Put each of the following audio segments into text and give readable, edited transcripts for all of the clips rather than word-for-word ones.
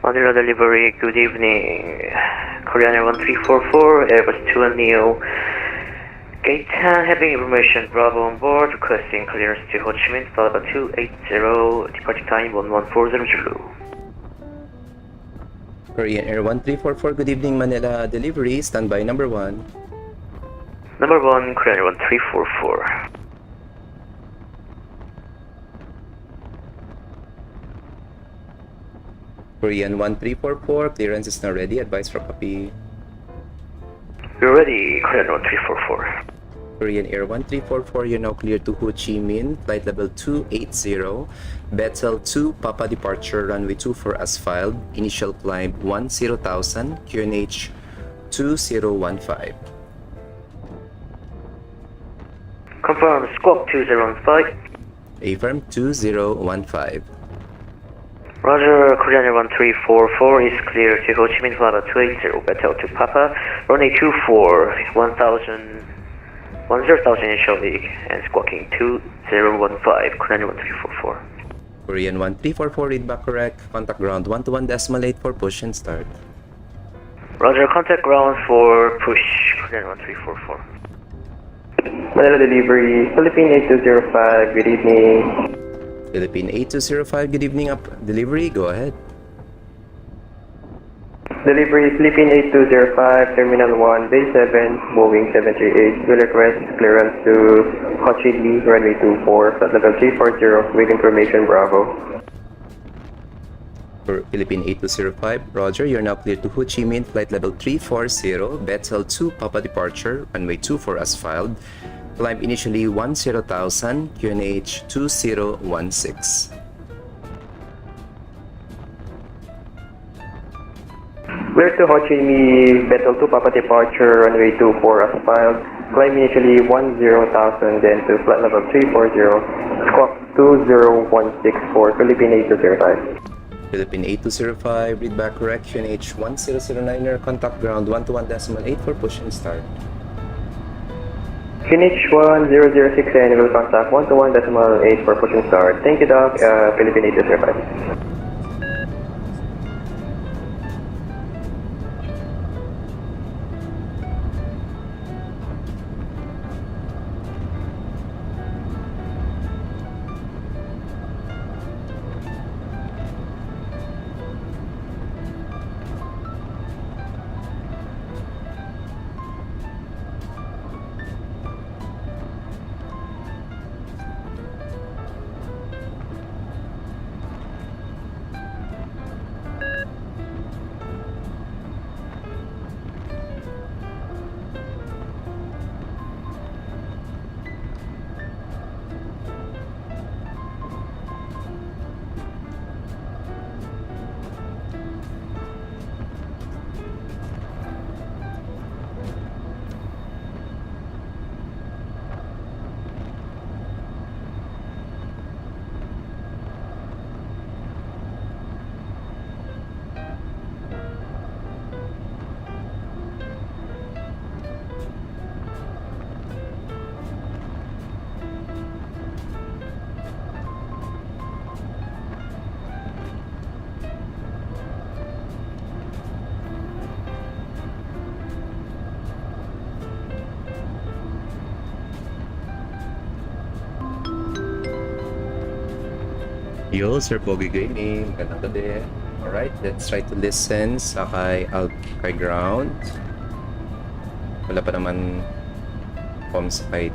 Manila delivery, good evening. Korean Air 1344, Airbus 2 Neo. Gate 10, having information Bravo on board, requesting clearance to Ho Chi Minh, followed by 280, departing time 11400. Korean Air 1344, good evening Manila delivery, standby number 1. Number 1, Korean Air 1344. Korean 1344, clearance is now ready, advice for copy. We're ready, Korean 1344. Korean Air 1344, you're now clear to Ho Chi Minh, flight level 280, Bethel 2, Papa departure, runway 24 as filed, initial climb 10,000, QNH 2015. Confirm, squawk 2015. Affirm 2015. Roger, Korean Air 1344 is clear to Ho Chi Minh, flight 280, Bethel to Papa, runway 24, 10,000 initially, and squawking 2015, Korean Air 1344. Korean 1344, read back correct, contact ground 121.8 for push and start. Roger, contact ground for push, Korean 1344. Manila delivery, Philippine 8205, good evening. Philippine 8205, good evening up. Delivery, go ahead. Delivery, Philippine 8205, Terminal 1, Bay 7, Boeing 738, will request clearance to Ho Chi Minh, runway 24, flight level 340, with information Bravo. For Philippine 8205, Roger, you're now clear to Ho Chi Minh, flight level 340, Bethel 2, Papa departure, runway 24 as filed. Climb initially 10,000, QNH 2016. Clear to Ho Chi Minh, Bethel 2, Papa departure, runway 24 as filed. Climb initially 10,000, then to flight level 340, squawk 2016 for Philippine 8205. Philippine 8205, read back correct, QNH 1009er, contact ground 121.8 for push and start. QNH 1006 and will contact 121.8 for push and start. Thank you, Doc. Philippine 8205. Yo, Sir Pogi Gaming. Magandang gabi. Alright, let's try to listen sa kay ground. Wala pa naman comms fight.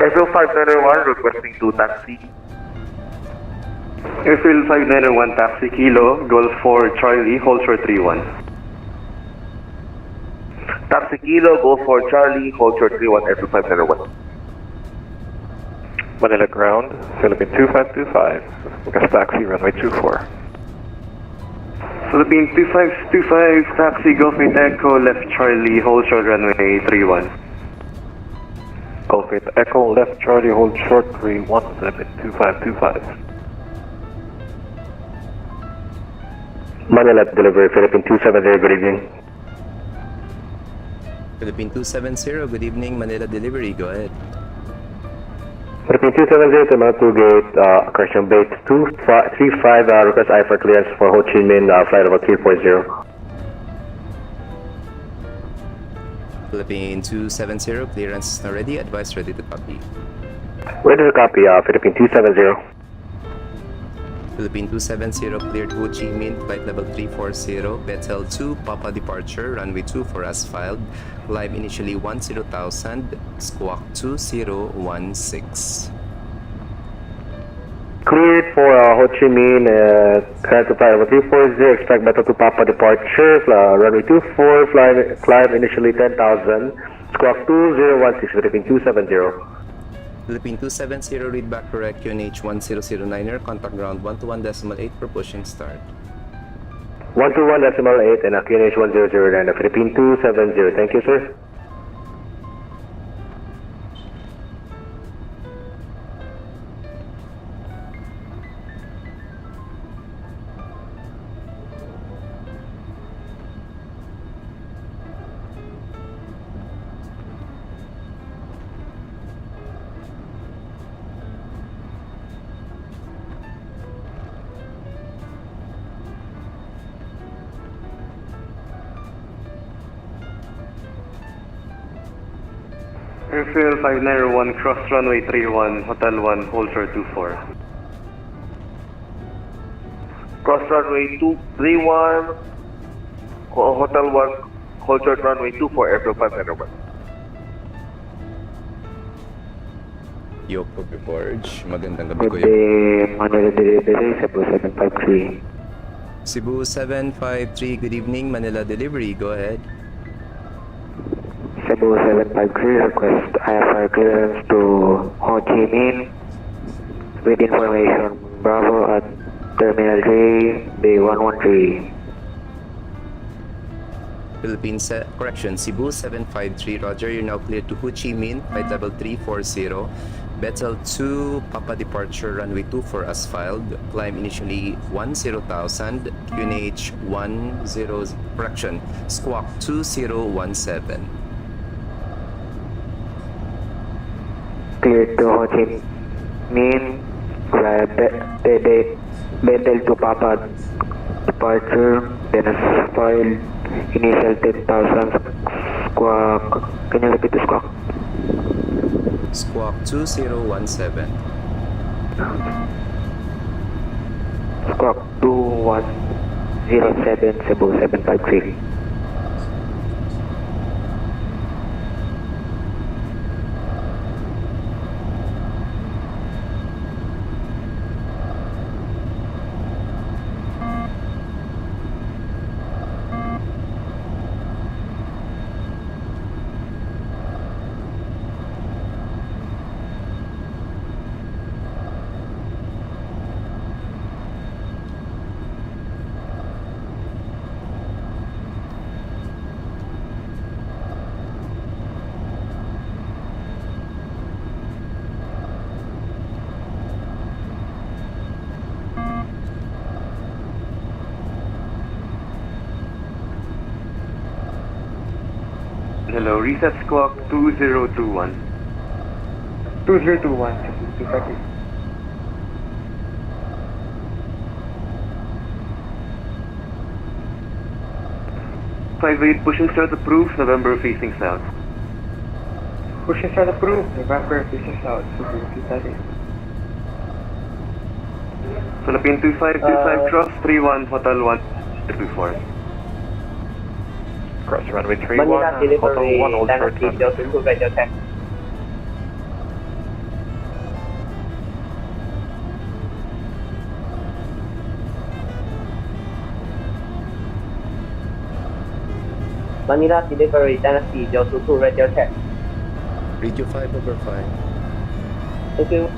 Airfield 591 requesting 2 taxi. Airfield 591 taxi Kilo, Golf 4 Charlie, hold short 31. Taxi Kilo, go for Charlie, hold short 31, Airfield 591. Manila ground, Philippine 2525, request taxi runway 24. Philippine 2525, taxi Golf 8 Echo, left Charlie, hold short runway 31. Golf 8 Echo, left Charlie, hold short 31, Philippine 2525. Manila delivery, Philippine 270, good evening. Philippine 270, good evening, Manila delivery, go ahead. Philippine 270 to Manila 2 gate, correction base 235, request I for clearance for Ho Chi Minh, flight level 340. Philippine 270, clearance is now ready, advise ready to copy. Ready to copy, Philippine 270. Philippine 270, cleared Ho Chi Minh, flight level 340, Bethel 2, Papa departure, runway 24 as filed, climb initially 10,000, squawk 2016. Cleared for Ho Chi Minh, climb to flight level 340, expect Bethel 2 Papa departure, runway 24, climb initially 10,000, squawk 2016, Philippine 270. Philippine 270, read back correct, QNH 1009er, contact ground 121.8 for pushing start. 121.8 and QNH 1009, Philippine 270. Thank you, sir. Airfield 591, cross runway 31, Hotel 1, hold short 24. Cross runway 231, Hotel 1, hold short runway 24, Airfield 591. Yoko George, magandang gabi Kuya. Manila delivery, Cebu 753. Cebu 753, good evening, Manila delivery, go ahead. Cebu 753, request IFR clearance to Ho Chi Minh with information Bravo at Terminal 3, Bay 113. Correction, Cebu 753, Roger, you're now cleared to Ho Chi Minh, flight level 340, Bethel 2, Papa departure, runway 24 as filed, climb initially 10,000, QNH 10, correction, squawk 2017. Cleared to Ho Chi Minh via Bethel to Papa departure, then as filed, initial 10,000, squawk, can you repeat the squawk? Squawk 2017. Squawk 2107, Cebu 753. Hello, reset squawk 2021. 2021, exactly. Pushing start approved, November facing south. Pushing start approved, November facing south. Philippine 2525 cross 31 Hotel 124. Cross runway 31, Hotel 1, hold short 2 Manila delivery Dynasty 022 radio check. Radio 5/5. Thank you.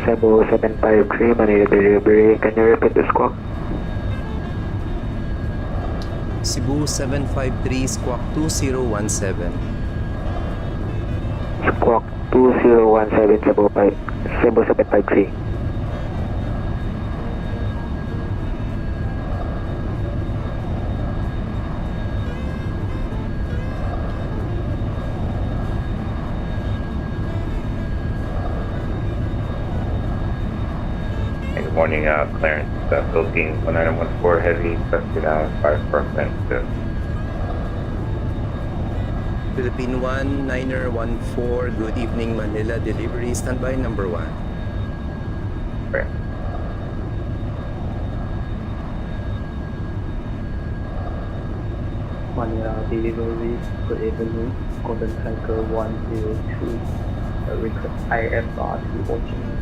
Cebu 753, Manila delivery. Can you repeat the squawk? Cebu 753, squawk 2017. Squawk 2017, Cebu 753. Good morning, Clarence, Philippines 1914 Heavy, touchdown 5%. Philippine 1914, good evening Manila delivery, standby number 1. Right. Manila delivery, good evening. Golden Tiger 102. Request IFR to Ho Chi Minh.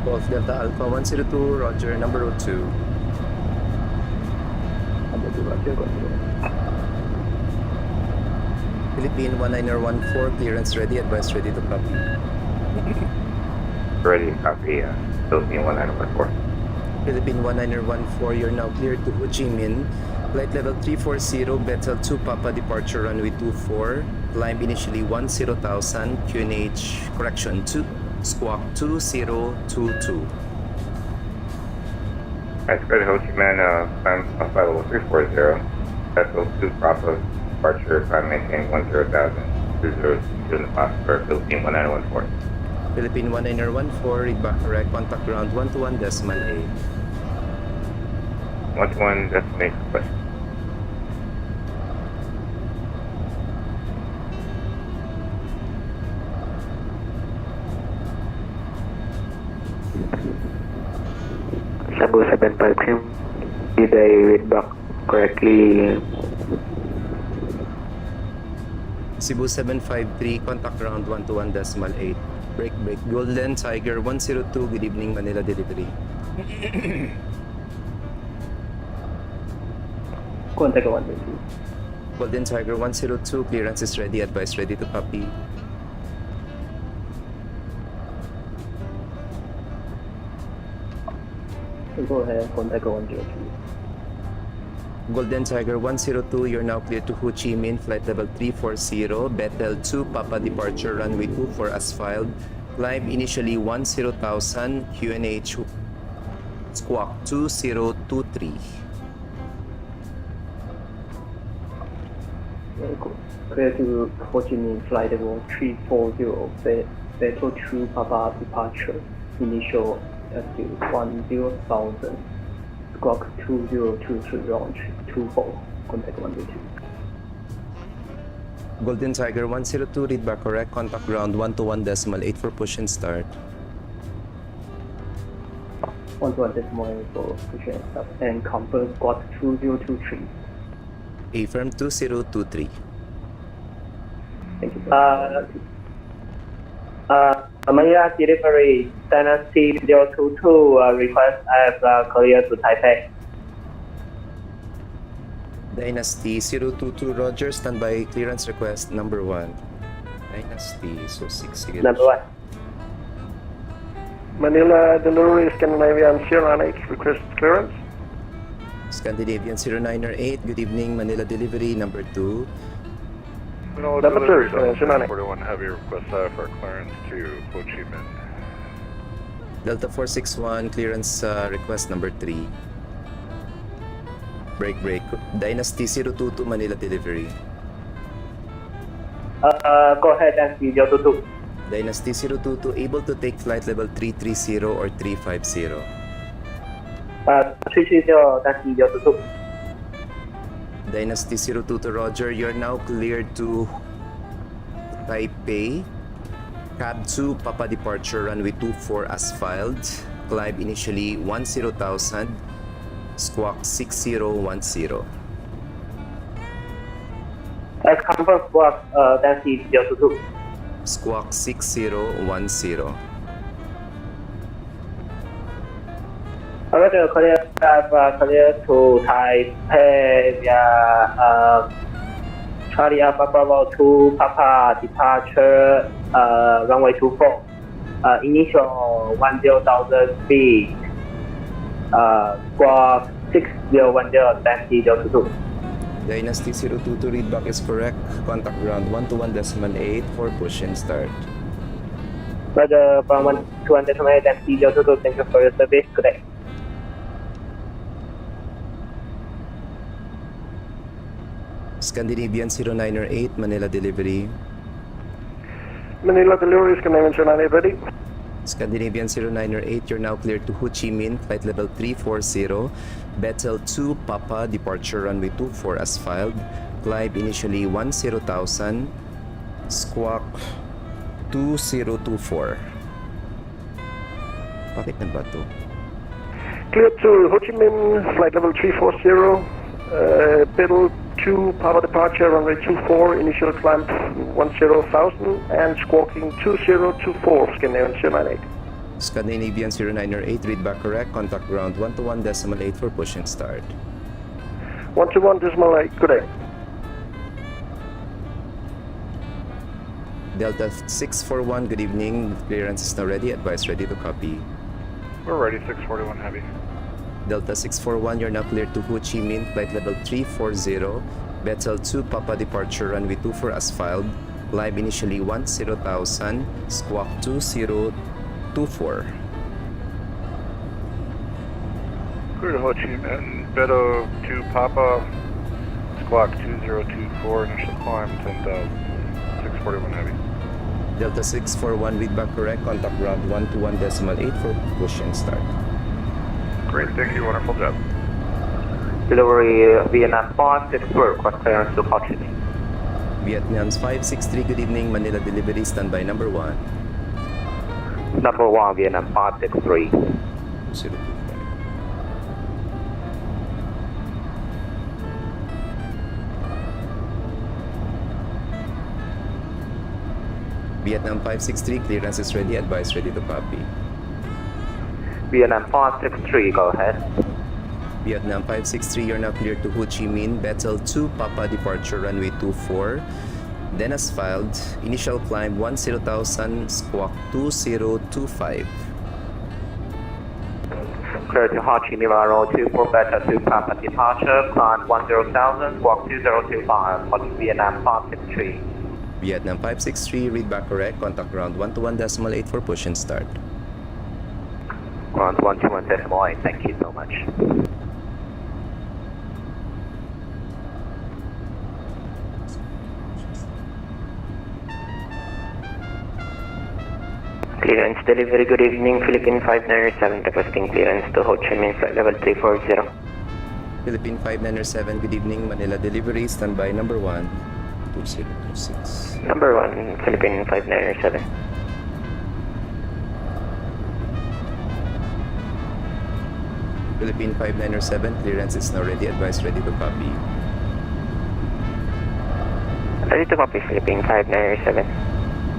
Golf Delta Alpha 102, Roger, number 02. Number 2, Roger, go ahead. Philippine 1914, clearance ready, advice ready to copy. Ready, copy, Philippine 1914. Philippine 1914, you're now cleared to Ho Chi Minh. Flight level 340, Bethel 2 Papa, departure runway 24. Climb initially 10,000, QNH, correction 2, squawk 2022. That's good, Ho Chi Minh, climb flight level 340, Vessel 2 Papa, departure, climb maintain 10,000, 20 in the box for Philippine 1914. Philippine 1914, read back correct, contact ground 121.8. 121, destination question. Cebu 753, did I read back correctly? Cebu 753, contact ground 121.8. Break. Golden Tiger 102, good evening Manila delivery. Contact 122. Golden Tiger 102, clearance is ready, advice ready to copy. Go ahead, contact 102. Golden Tiger 102, you're now clear to Ho Chi Minh, flight level 340, Bethel 2 Papa, departure runway 24 as filed. Climb initially 10,000, QNH, squawk 2023. Clear to Ho Chi Minh, flight level 340, Bethel 2 Papa, departure, initial altitude 10,000, squawk 2023, launch 24, contact 122. Golden Tiger 102, read back correct, contact ground 121.8 for push and start. 121.8 for push and start, and confirm squawk 2023. Affirm 2023. Thank you. Manila delivery Dynasty 022, request I have clear to Taipei. Dynasty 022, Roger, standby clearance request number 1. Dynasty, so 6 again. Number 1. Manila delivery Scandinavian Sierra 8, request clearance. Scandinavian 0908, good evening Manila delivery number 2. No, number 2, Sierra 41 Heavy request for clearance to Ho Chi Minh. Delta 461, clearance request number 3. Break. Dynasty 022, Manila delivery. Go ahead, Dynasty 022. Dynasty 022, able to take flight level 330 or 350. 330, Dynasty 022. Dynasty 022, Roger, you're now cleared to Taipei. Cab 2, Papa, departure runway 24 as filed. Climb initially 10,000, squawk 6010. Let's confirm squawk density 022. Squawk 6010. Roger, clear to Taipei via Charlie Alpha Bravo 2 Papa departure runway 24. Initial 10,000 feet. Squawk 6010 density 022. Dynasty 022 readback is correct. Contact ground 121.8 for push and start. Roger, from 121.8 density 022. Thank you for your service. Good day. Scandinavian 0908 Manila delivery. Manila delivery, Scandinavian 0908 ready. Scandinavian 0908, you're now cleared to Ho Chi Minh, flight level 340, Bethel 2 Papa, departure runway 24 as filed, climb initially 10,000, squawk 2024. Bakit na ba to? Clear to Ho Chi Minh, flight level 340, Bethel 2 Papa departure, runway 24, initial climb 10,000 and squawking 2024, Scandinavian 0908. Scandinavian 0908, readback correct, contact ground 121.8 for push and start. 121.8, good day. Delta 641, good evening, clearance is now ready, advice ready to copy. We're ready, 641 Heavy. Delta 641, you're now cleared to Ho Chi Minh, flight level 340, Bethel 2 Papa departure runway 24 as filed, climb initially 10,000, squawk 2024. Clear to Ho Chi Minh, Beto 2 Papa, squawk 2024, initial climb 10,000, 641 Heavy. Delta 641, readback correct, contact ground 121.8 for push and start. Great, thank you, wonderful job. Delivery Vietnam 563, request clearance to Ho Chi Minh. Vietnam's 563, good evening, Manila delivery, standby number 1. Number 1, Vietnam 563. 025. Vietnam 563, clearance is ready, advice ready to copy. Vietnam 563, go ahead. Vietnam 563, you're now cleared to Ho Chi Minh, Bethel 2 Papa departure runway 24. Then as filed, initial climb 10,000, squawk 2025. Clear to Ho Chi Minh Runway 24 Beta 2 Papa departure, climb 10,000, squawk 2025, for Vietnam 563. Vietnam 563, readback correct, contact ground 121.8 for push and start. Ground 121.8, thank you so much. Clearance delivery, good evening, Philippine 597 requesting clearance to Ho Chi Minh, flight level 340. Philippine 597, good evening, Manila delivery, standby number 1, 2026. Number 1, Philippine 597. Philippine 597, clearance is now ready, advice ready to copy. Ready to copy, Philippine 597.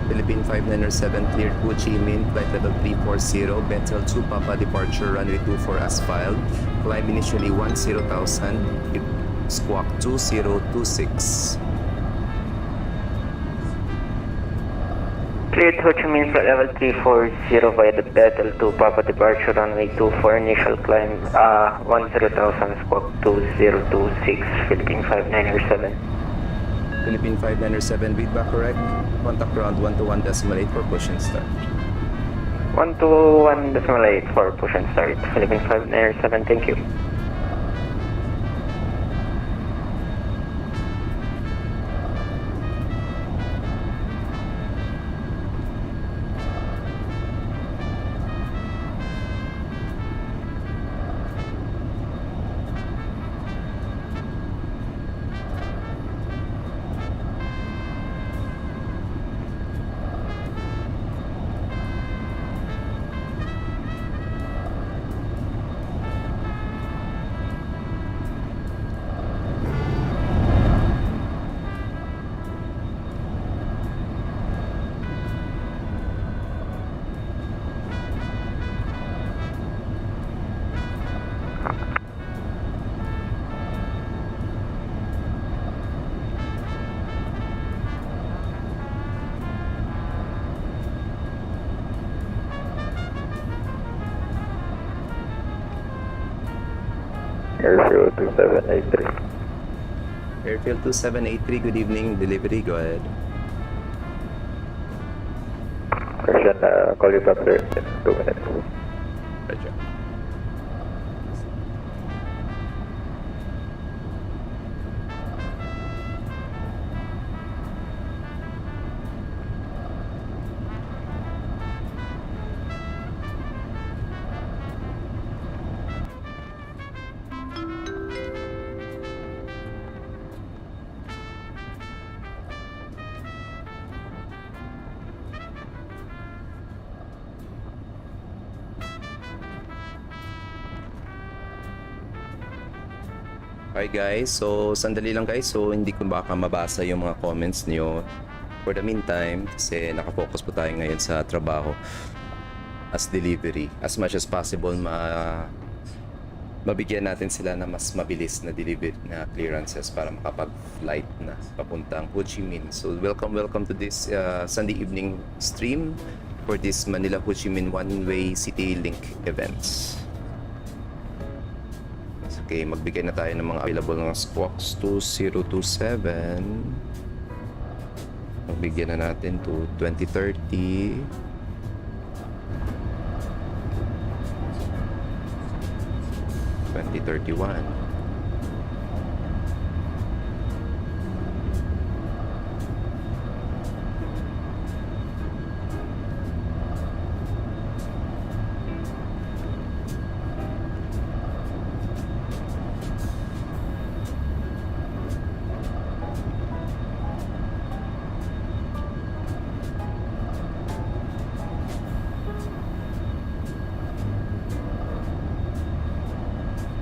Philippine 597, cleared Ho Chi Minh, flight level 340, Bethel 2 Papa departure runway 24 as filed, climb initially 10,000, squawk 2026. Cleared Ho Chi Minh, flight level 340 via the Bethel 2 Papa departure runway 24, initial climb 10,000, squawk 2026, Philippine 597. Philippine 597, readback correct, contact ground 121.8 for push and start. 121.8 for push and start, Philippine 597, thank you. Airfield 2783. Airfield 2783, good evening. Delivery, go ahead. Christian, call you back sir in 2 minutes. Roger. Hi guys, so sandali lang guys, so hindi ko baka mabasa yung mga comments niyo for the meantime kasi nakafocus po tayo ngayon sa trabaho as delivery. As much as possible mabigyan natin sila na mas mabilis na delivery na clearances para makapag-flight na papuntang Ho Chi Minh. So welcome to this Sunday evening stream for this Manila Ho Chi Minh one-way city link events. Okay, magbigay na tayo ng mga available ng squawks 2027. Magbigyan na natin to 2030. 2031.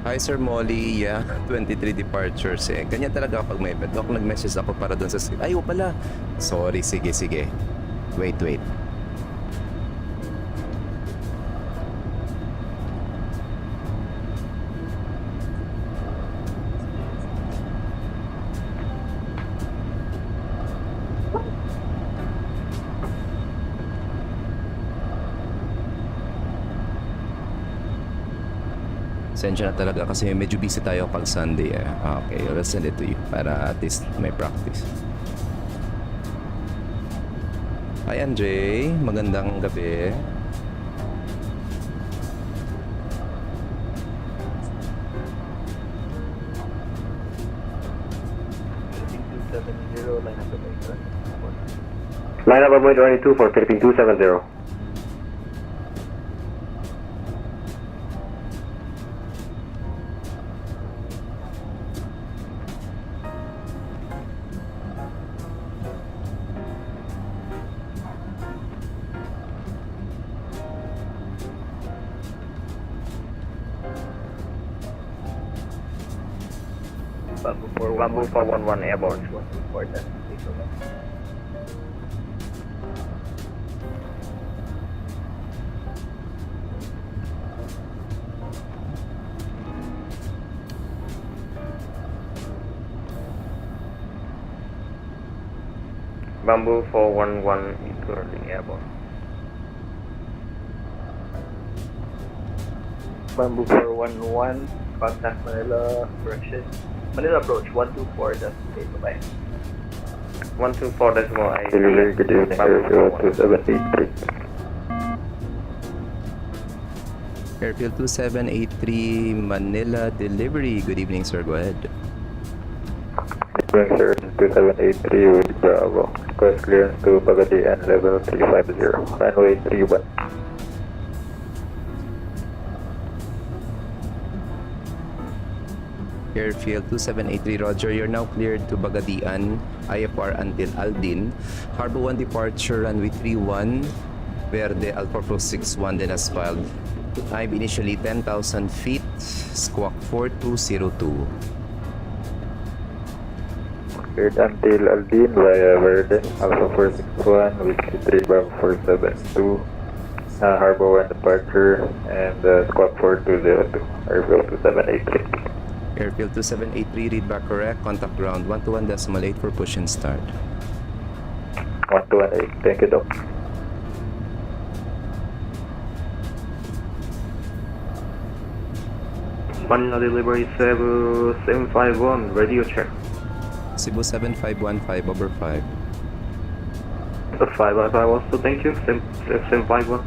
Hi Sir Molly, yeah, 23 departures eh. Ganyan talaga kapag may event. Ako nag-message ako para doon sa... Ay, pala. Sorry, sige. Wait. Sensya na talaga kasi medyo busy tayo pag Sunday eh. Okay, I'll send it to you para at least may practice. Hi Andre, magandang gabi. Line up Boy 22 for Philippine 270. Bamboo 411 airborne. For that. Bamboo 411 is currently airborne. Bamboo 411, contact Manila, correction. Manila approach 124, that's okay, bye-bye. 124 decimal 8. Delivery, good evening, Airfield 2783. Airfield 2783 Manila delivery. Good evening sir, go ahead. Good evening, sir, 2783 with Bravo. Request clearance to Pagadian level 350, runway 31. Airfield 2783 Roger, you're now cleared to Bagadian, IFR until Aldin. Harbor 1 departure, runway 31, Verde, Alpha Pro 61, then as filed. Time initially 10,000 feet, squawk 4202. Cleared until Aldin via Verde, Alpha 461 with C3 Bravo 472. Harbor 1 departure and squawk 4202, Airfield 2783. Airfield 2783, read back correct. Contact ground 121.8 for push and start. 1218, thank you, Doc. Manila delivery Cebu 751, radio check. Cebu 7515 over 5. 555 also, thank you. 751.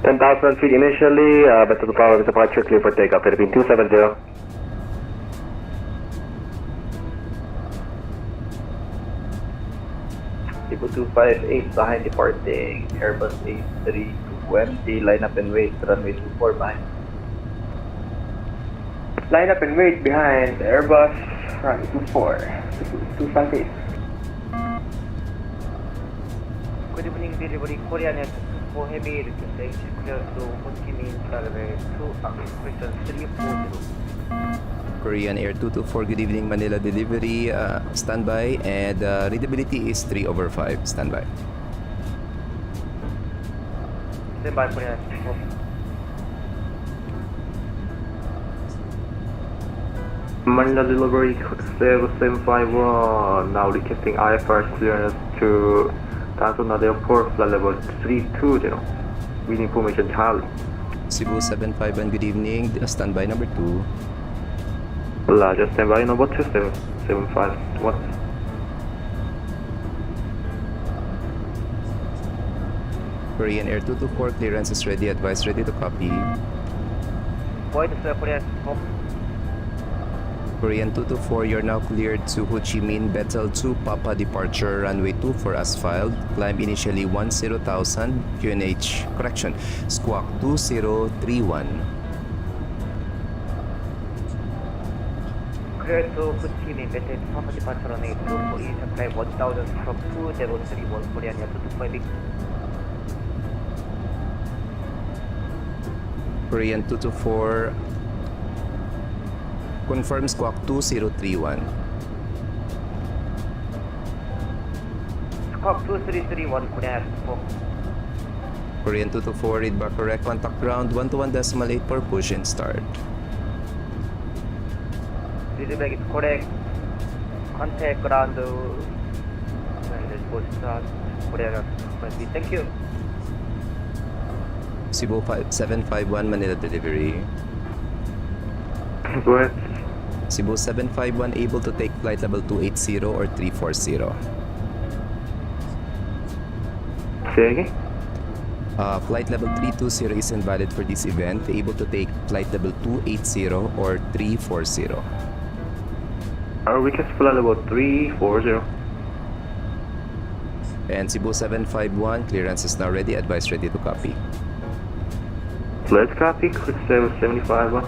Ten thousand feet initially, but to the power of departure, clear for takeoff. Philippine 270. Cebu 258 behind departing. Airbus A320, line up and wait, runway 24 behind. Line up and wait behind Airbus, runway 24, 258. Good evening, delivery Korean Air 224 Heavy Request clear to Ho Chi Minh runway 2 question 340. Korean Air 224, good evening, Manila delivery, standby, and readability is 3 over 5, standby. Stand by Korean Air 224. Manila delivery 751, now requesting IFR clearance to Tanzania Airport, flight level 320, with information Charlie. Cebu 751, good evening, standby number 2. Just standby number 27751. Korean Air 224, clearance is ready, advice ready to copy. Void Sir Korean Air 224. Korean 224, you're now cleared to Ho Chi Minh, Bethel 2, Papa departure, runway 24 as filed. Climb initially 10,000, QNH, correction, squawk 2031. Clear to Ho Chi Minh, Bethel Papa departure runway 24, initial climb 1000 from 2031 Korean Air 225. Korean 224, confirm squawk 2031. Squawk 2331 Korean Air 224. Korean 224, read back correct, contact ground 121.8 for push and start. Readback is correct. Contact ground. Korean Air 225. Thank you. Cebu 751, Manila delivery. Go ahead. Cebu 751, able to take flight level 280 or 340. Say again? Flight level 320 is invalid for this event. Able to take flight level 280 or 340. Request flight level 340. And Cebu 751, clearance is now ready, advice ready to copy. Let's copy, quick 751.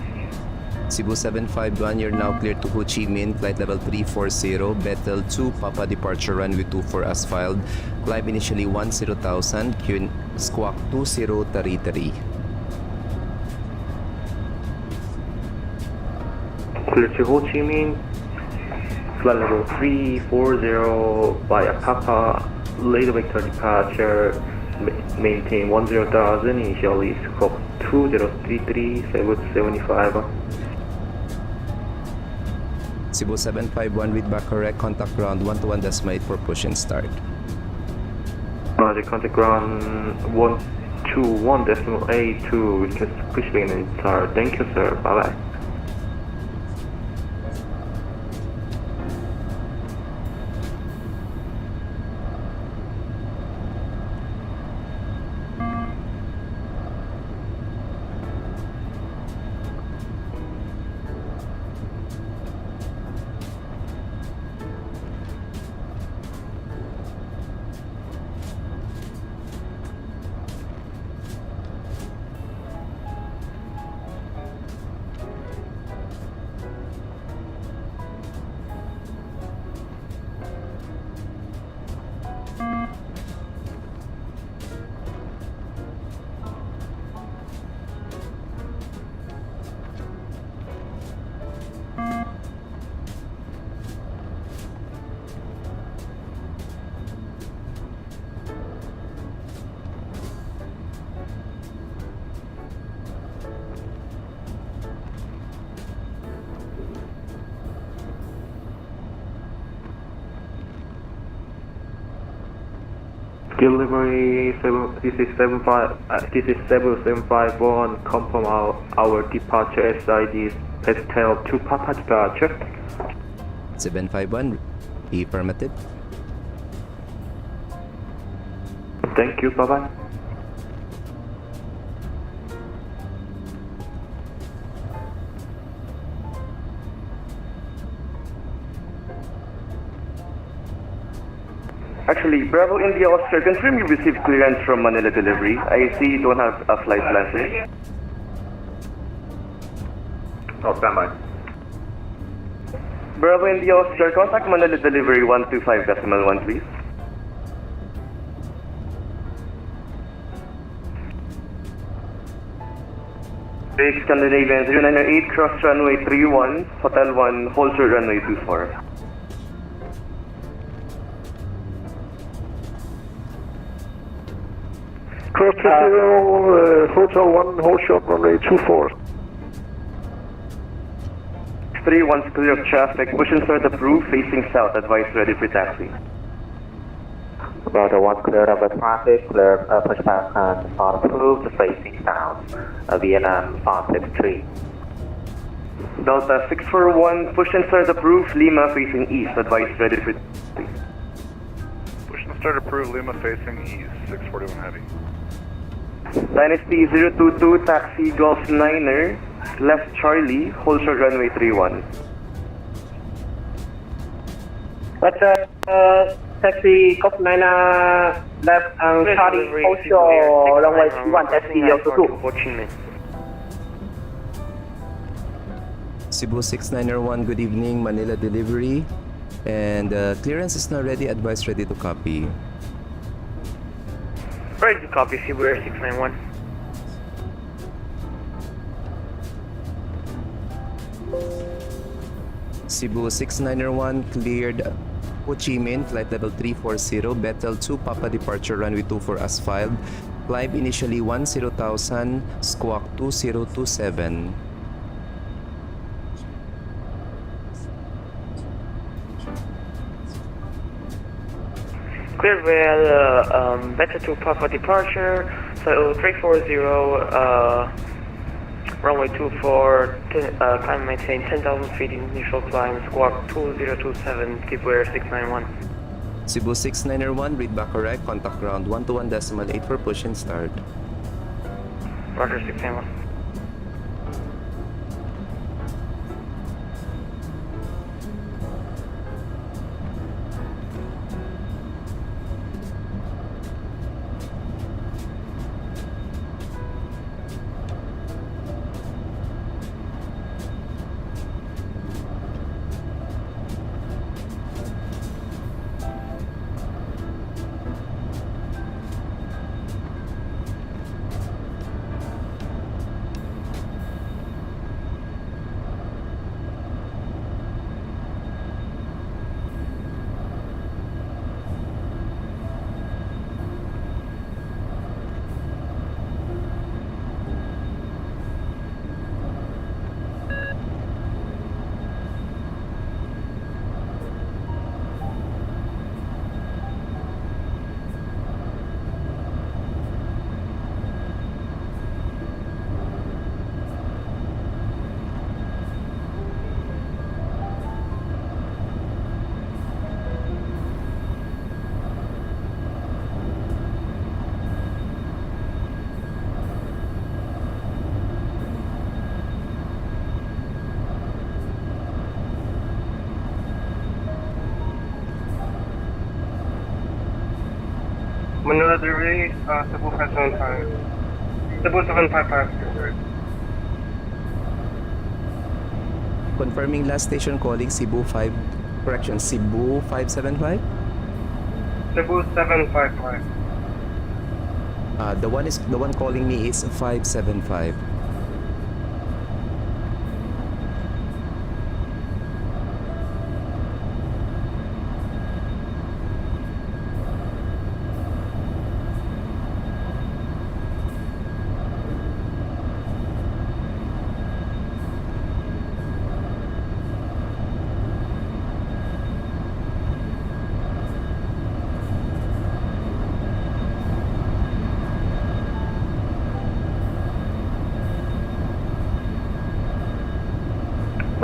Cebu 751, you're now cleared to Ho Chi Minh, flight level 340, Bethel 2, Papa departure runway 24 as filed. Climb initially 10,000, squawk 2033. Clear to Ho Chi Minh, flight level 340 via Papa, later vector departure, maintain 10,000, initially squawk 2033, 775. Cebu 751, read back correct, contact ground 121.8 for push and start. Roger, contact ground 121.82, request Pushback and start. Thank you, sir. Bye bye. Delivery this is 7751. Confirm our departure SID Pastel to Papa departure. 751, affirmative. Thank you. Bye bye. Actually, Bravo India Oscar, confirm you received clearance from Manila delivery. I see you don't have a flight plan, sir. Oh, stand by. Bravo India Oscar, contact Manila delivery 125.1, please. Take Scandinavian 0908, cross runway 31, Hotel 1, hold short runway 24. Cross 20, Hotel 1, hold short runway 24. 31's clear of traffic, push and start approved, facing south, advice ready for taxi. Brother 1 clear of traffic, clear pushback and start approved, facing south, Vietnam 563. Delta 641, push and start approved, Lima facing east, advice ready for taxi. Push and start approved, Lima facing east, 641 heavy. Dynasty 022, taxi Golf 9er, left Charlie, hold short runway 31. Taxi Golf 9 left and Charlie, hold short runway 31, taxi 022. Ho Chi Minh. Cebu 6901, good evening, Manila delivery. And clearance is now ready, advice ready to copy. Ready to copy, Cebu Air 691. Cebu 6901 cleared Ho Chi Minh, flight level 340, Bethel 2, Papa departure runway 24 as filed. Climb initially 10,000, squawk 2027. Clear well, Beta 2 Papa departure, so 340, runway 24, climb maintain 10,000 feet initial climb, squawk 2027, Cebu Air 691. Cebu 6901, read back correct, contact ground 121.8 for push and start. Roger 691. Manila delivery, Cebu 575. Cebu 755, sir. Confirming last station calling Cebu 5, correction, Cebu 575? Cebu 755. The one calling me is 575.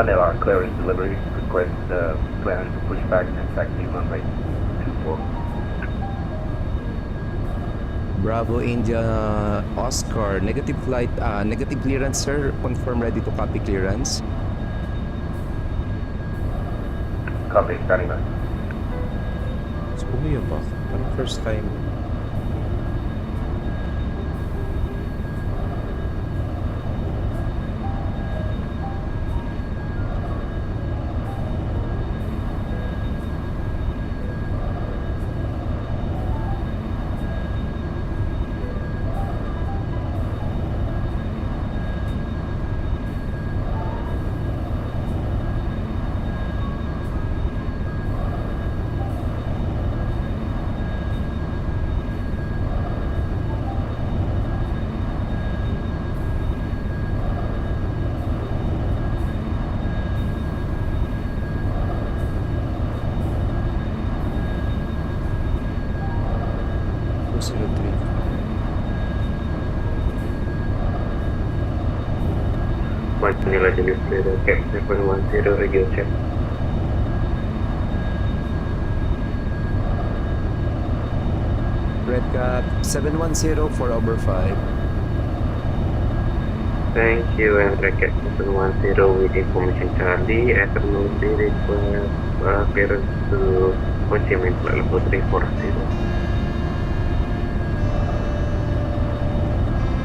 Manila, clearance delivery. Request clearance to pushback and taxi runway 24. Bravo India Oscar, negative flight, negative clearance sir, confirm ready to copy clearance. Copy, standing by. So, yun ba? Parang first time. Manila delivery, cap 710 radio check. Red Cap 710 for over 5. Thank you, and Racket 710 with information Charlie. Afternoon, request clearance to Ho Chi Minh flight level 340.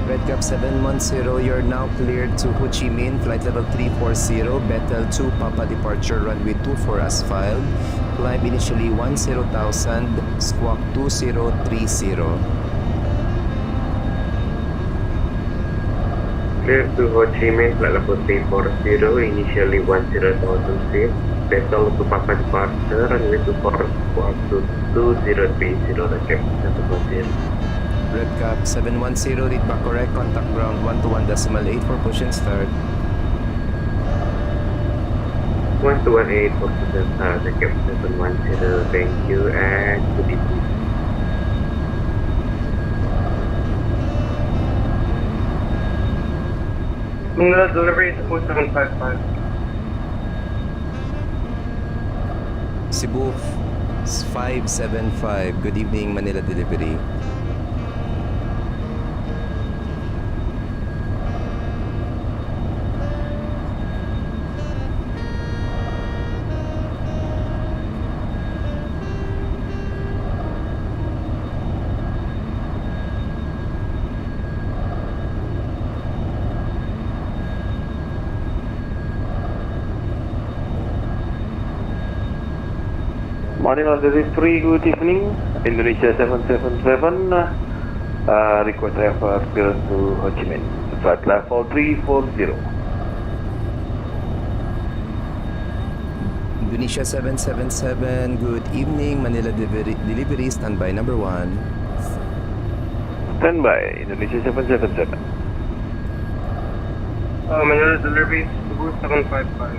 Red Cap 710, you're now cleared to Ho Chi Minh, flight level 340, Bethel 2, Papa departure, runway 24 as filed. Climb initially 10,000, squawk 2030. Clear to Ho Chi Minh, flight level 340, initially 10,000 feet. Bethel to Papa departure, runway 24, squawk 2030, Racket 710. Red Cap 710, read back correct, contact ground 121.8 for push and start. 1218 for the start, Racket 710, thank you, and good evening. Manila delivery to 4755. Cebu 575, good evening, Manila delivery. Manila delivery, good evening. Indonesia 777. Request aircraft clearance to Ho Chi Minh, flight level 340. Indonesia 777, good evening, Manila delivery, standby number 1. Standby, Indonesia 777. Manila delivery to 755.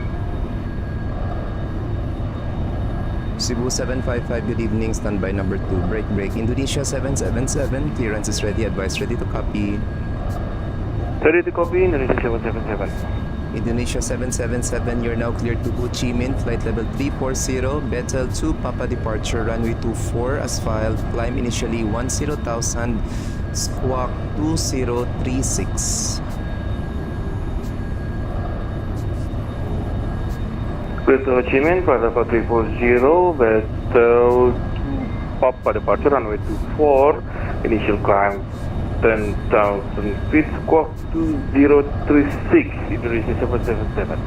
Cebu 755, good evening, standby number 2. Break, Indonesia 777, clearance is ready, advice ready to copy. Ready to copy, Indonesia 777. Indonesia 777, you're now cleared to Ho Chi Minh, flight level 340, Bethel 2, Papa departure, runway 24 as filed, climb initially 10,000, squawk 2036. Clear to Ho Chi Minh, flight level 340, Bethel 2, Papa departure, runway 24, initial climb 10,000 feet, squawk 2036, Indonesia 777.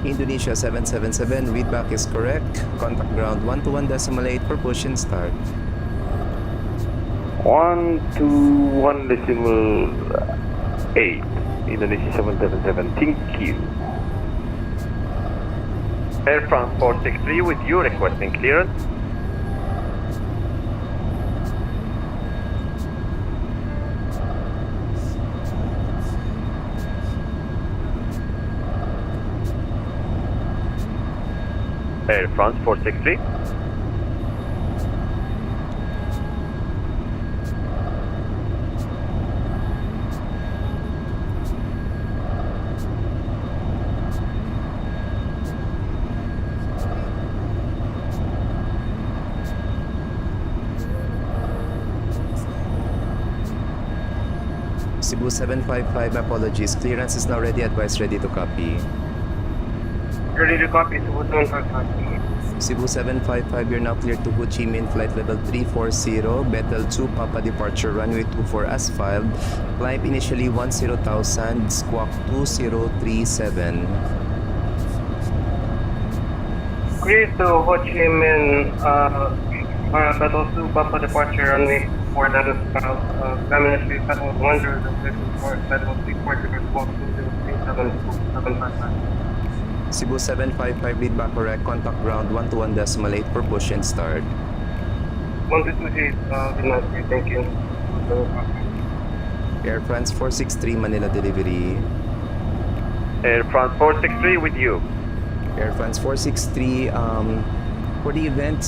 Indonesia 777, readback is correct, contact ground 121.8 for push and start. 121.8, Indonesia 777, thank you. Air France 463 with you requesting clearance. Air France 463. Cebu 755, my apologies. Clearance is now ready. Advise ready to copy. Ready to copy, Cebu 755. Cebu 755, you're now cleared to Ho Chi Minh, flight level 340, Bethel 2, Papa departure, runway 24 as filed. Climb initially 10,000, squawk 2037. Clear to Ho Chi Minh, Bethel 2, Papa departure, runway 4, that is climb initially Bethel 10,054, Bethel 340, squawk 2037, Cebu 755, read back correct, contact ground 121.8 for push and start. 1228, thank you. Air France 463, Manila delivery. Air France 463 with you. Air France 463, for the event,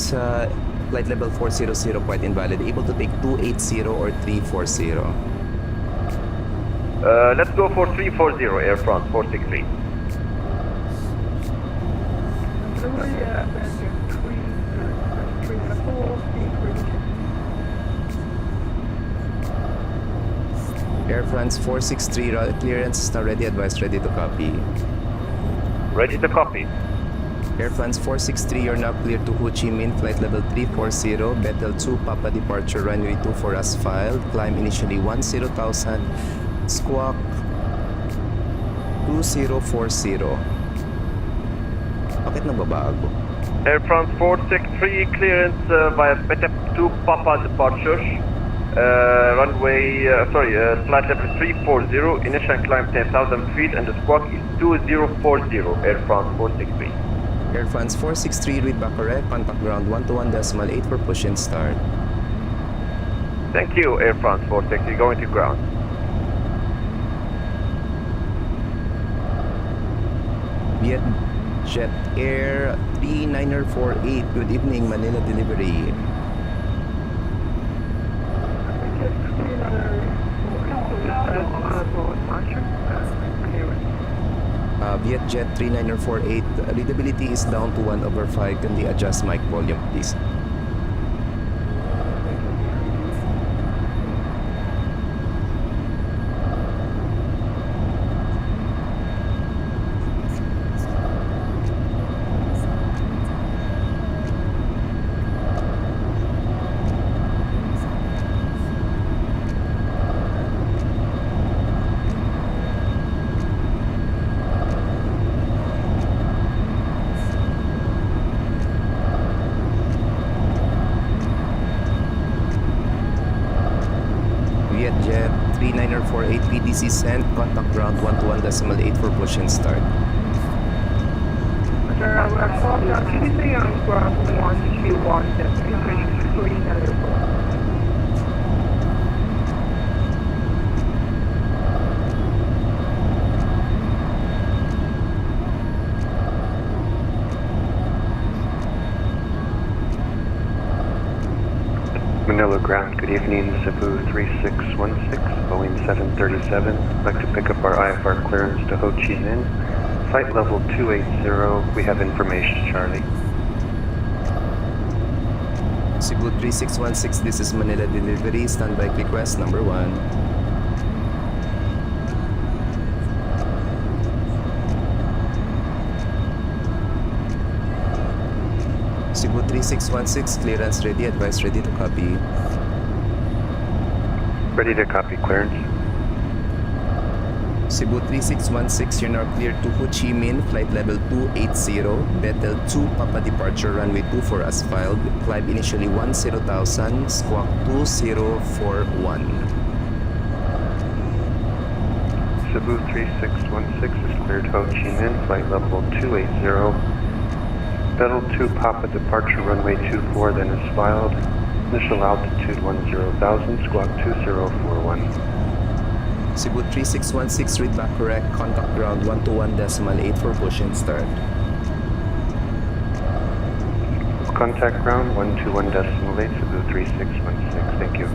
flight level 400 quite invalid. Able to take 280 or 340. Let's go for 340, Air France 463. Air France 463, clearance is now ready. Advise ready to copy. Ready to copy. Air France 463, you're now cleared to Ho Chi Minh, flight level 340, Bethel 2, Papa departure, runway 24 as filed. Climb initially 10,000, squawk 2040. Bakit nagbabago? Air France 463 clearance via Bethel 2 Papa departure. Flight level 340, initial climb 10,000 feet and the squawk is 2040, Air France 463. Air France 463, read back correct, contact ground 121.8 for push and start. Thank you, Air France 463, going to ground. Jet Air 3948, good evening, Manila delivery. Vietjet 3948, readability is down to 1/5. Can they adjust mic volume, please? Vietjet 3948, PDC sent, contact ground 121.8 for push and start. Sir, I will call you actually on ground 121, that's increasing another phone. Manila ground, good evening, Cebu 3616, Boeing 737. I'd like to pick up our IFR clearance to Ho Chi Minh. Flight level 280, we have information, Charlie. Cebu 3616, this is Manila delivery, standby request number 1. Cebu 3616, clearance ready, advise ready to copy. Ready to copy clearance. Cebu 3616, you're now cleared to Ho Chi Minh, flight level 280, Bethel 2, Papa departure, runway 24 as filed. Climb initially 10,000, squawk 2041. Cebu 3616 is cleared Ho Chi Minh, flight level 280. Bethel 2 Papa departure runway 24 then is filed. Initial altitude 10,000, squawk 2041. Cebu 3616, read back correct, contact ground 121.8 for push and start. Contact ground 121.8, Cebu 3616, thank you.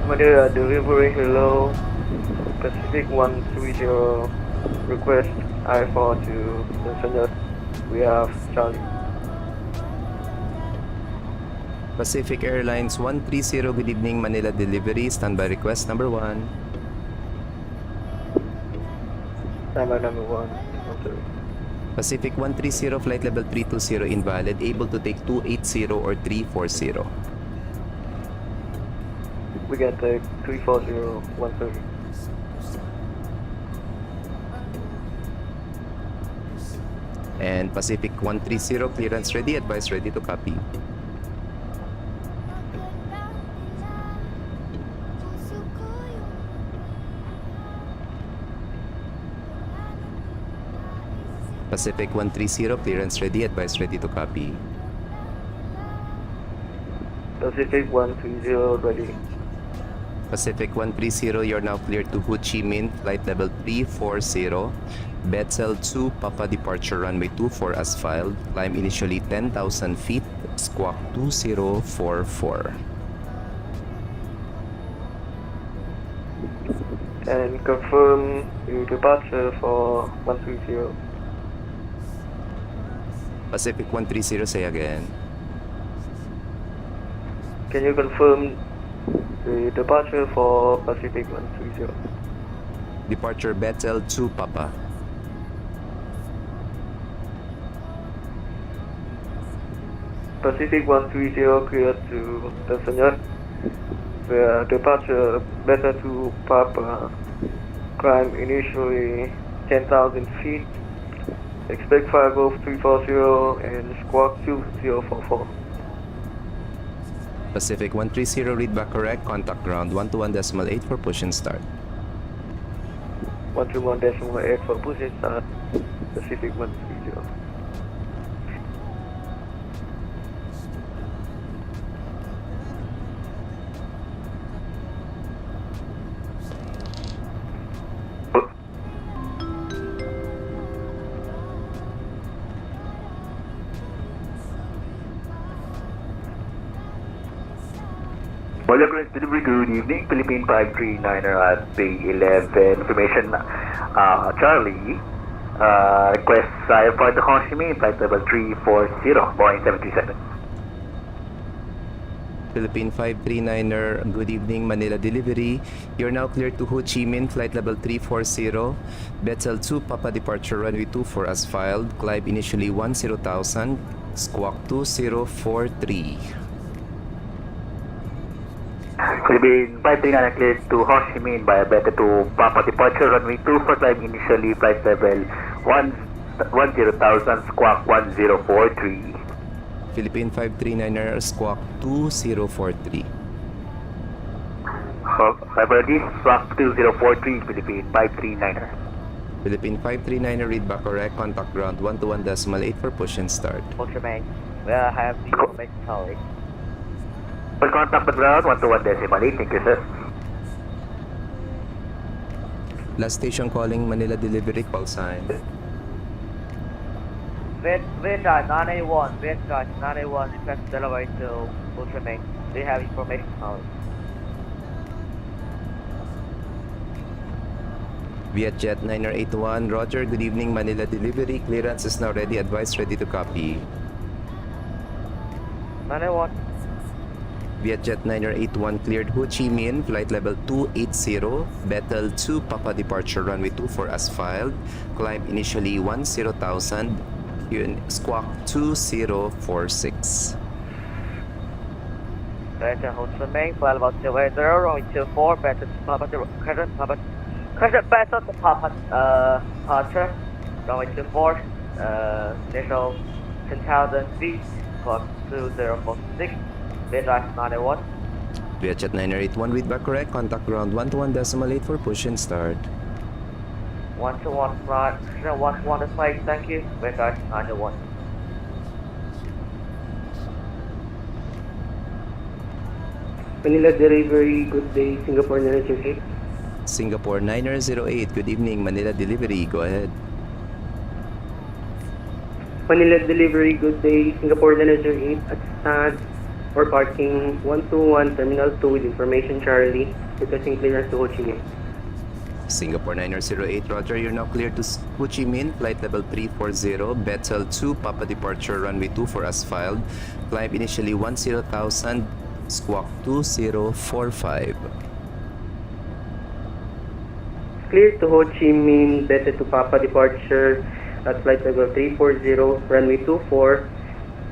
Manila delivery, hello. Pacific 130, request I4 to Tanzania. We have Charlie. Pacific Airlines 130, good evening, Manila delivery, standby request number 1. Standby number 1. Pacific 130, flight level 320 invalid, able to take 280 or 340. We can take 340, 130. And Pacific 130, clearance ready, advice ready to copy. Pacific 130, clearance ready, advice ready to copy. Pacific 130, ready. Pacific 130, you're now cleared to Ho Chi Minh, flight level 340. Betzel 2, Papa departure runway 24 as filed. Climb initially 10,000 feet, squawk 2044. And confirm your departure for 130. Pacific 130, say again. Can you confirm the departure for Pacific 130? Departure Betzel 2, Papa. Pacific 130 cleared to Tanzania. The departure better to Papa. Climb initially 10,000 feet. Expect 50340 and squawk 2044. Pacific 130, read back correct, contact ground 121.8 for push and start. 121.8 for push and start. Pacific 130. VisualXP delivery, good evening. Philippine 539er at Bay 11. Information, Charlie. Request for the Ho Chi Minh, flight level 340, Boeing 737. Philippine 539er, good evening, Manila delivery. You're now cleared to Ho Chi Minh, flight level 340. Betzel 2, Papa departure runway 24 as filed. Climb initially 10,000, squawk 2043. Philippine 539 cleared to Ho Chi Minh by Beta to Papa departure runway 24, climb initially flight level 10,000, squawk 1043. Philippine 539er, squawk 2043. Ready, squawk 2043, Philippine 539er. Philippine 539er, read back correct, contact ground 121.8 for push and start. Pushback, we have the information colleague. For contact the ground 121.8, thank you, sir. Last station calling Manila delivery, call sign. VATSIM 981, VATSIM 981, request delivery to Pushback. They have information colleague. Vietjet 981, Roger, good evening, Manila delivery. Clearance is now ready, advice ready to copy. 981. Vietjet 981 cleared Ho Chi Minh, flight level 280, Bethel 2, Papa departure runway 24 as filed. Climb initially 10,000, squawk 2046. Director Ho Chi Minh, flight level 280, runway 24, Bethel to Papa current Bethel to Papa departure, runway 24, initial 10,000 feet, squawk 2046. VATSIM 981. Vietjet 981, read back correct, contact ground 121.8 for push and start. 121 flight, 121 display, thank you. VATSIM 981. Manila delivery, good day, Singapore 908. Singapore 908, good evening, Manila delivery, go ahead. Manila delivery, good day, Singapore 908 at stand or parking 121 Terminal 2 with information Charlie, requesting clearance to Ho Chi Minh. Singapore 9008, roger, you're now clear to Ho Chi Minh, flight level 340, Bethel 2, Papa departure, runway 24 as filed, climb initially 10,000, squawk 2045. Clear to Ho Chi Minh, Bethel to Papa departure at flight level 340, runway 24,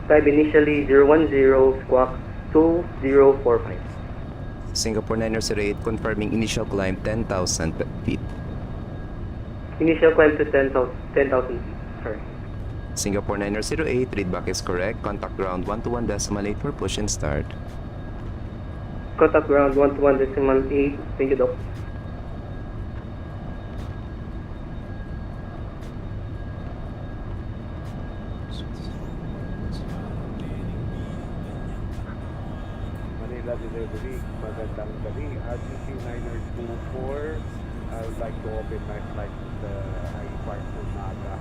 climb initially 010, squawk 2045. Singapore 9008, confirming initial climb 10,000 feet. Initial climb to 10,000 feet, sorry. Singapore 9008, readback is correct. Contact ground 121.8 for push and start. Contact ground 121.8, thank you, Doc. Manila delivery, magandang gabi. RTC 924, I would like to open my flight to Aipar to Naga.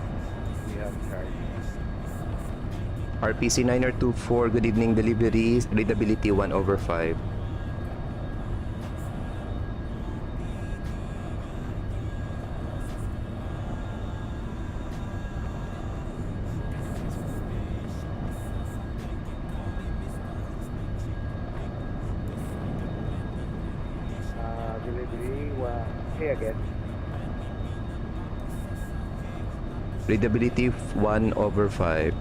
We have Charlie. RPC 9024, good evening, delivery, readability 1/5. Delivery, say again. Readability 1/5.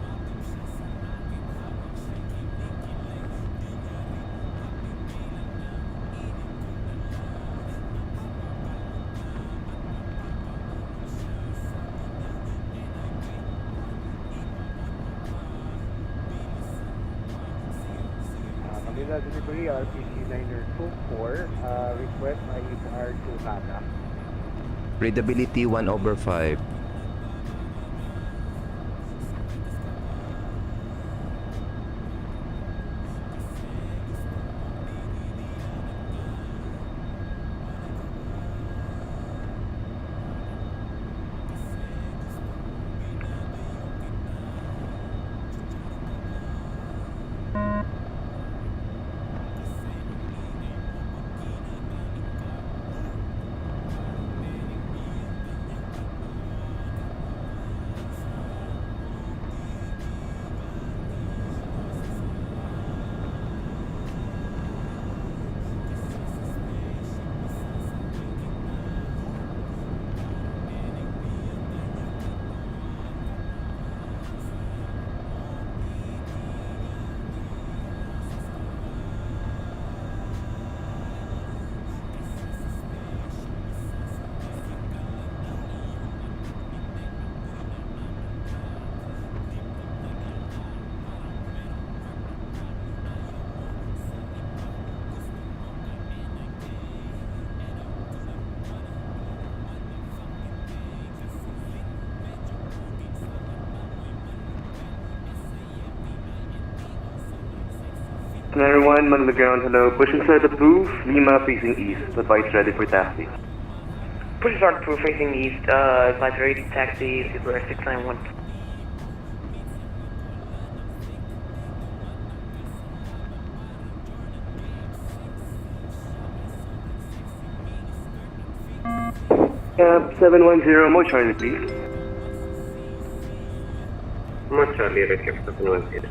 Manila delivery, RPC 924, request IFR to Naga. Readability 1/5. Everyone, man on the ground, hello. Push inside the proof, Lima facing east. Advice ready for taxi. Push start proof facing east, advise ready taxi, Super 691. Cab 710, more Charlie, please. More Charlie, Red Cap 710.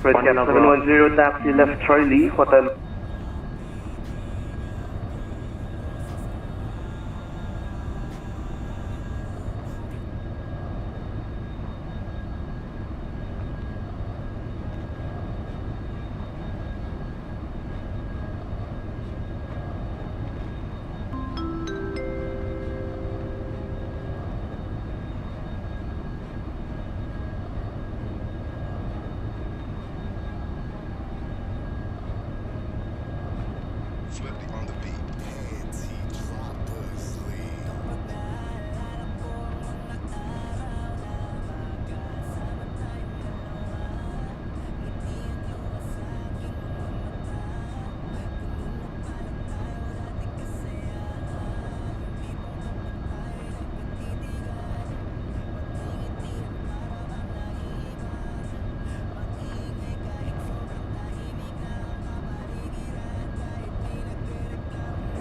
Red Cap 710, taxi left Charlie, hotel.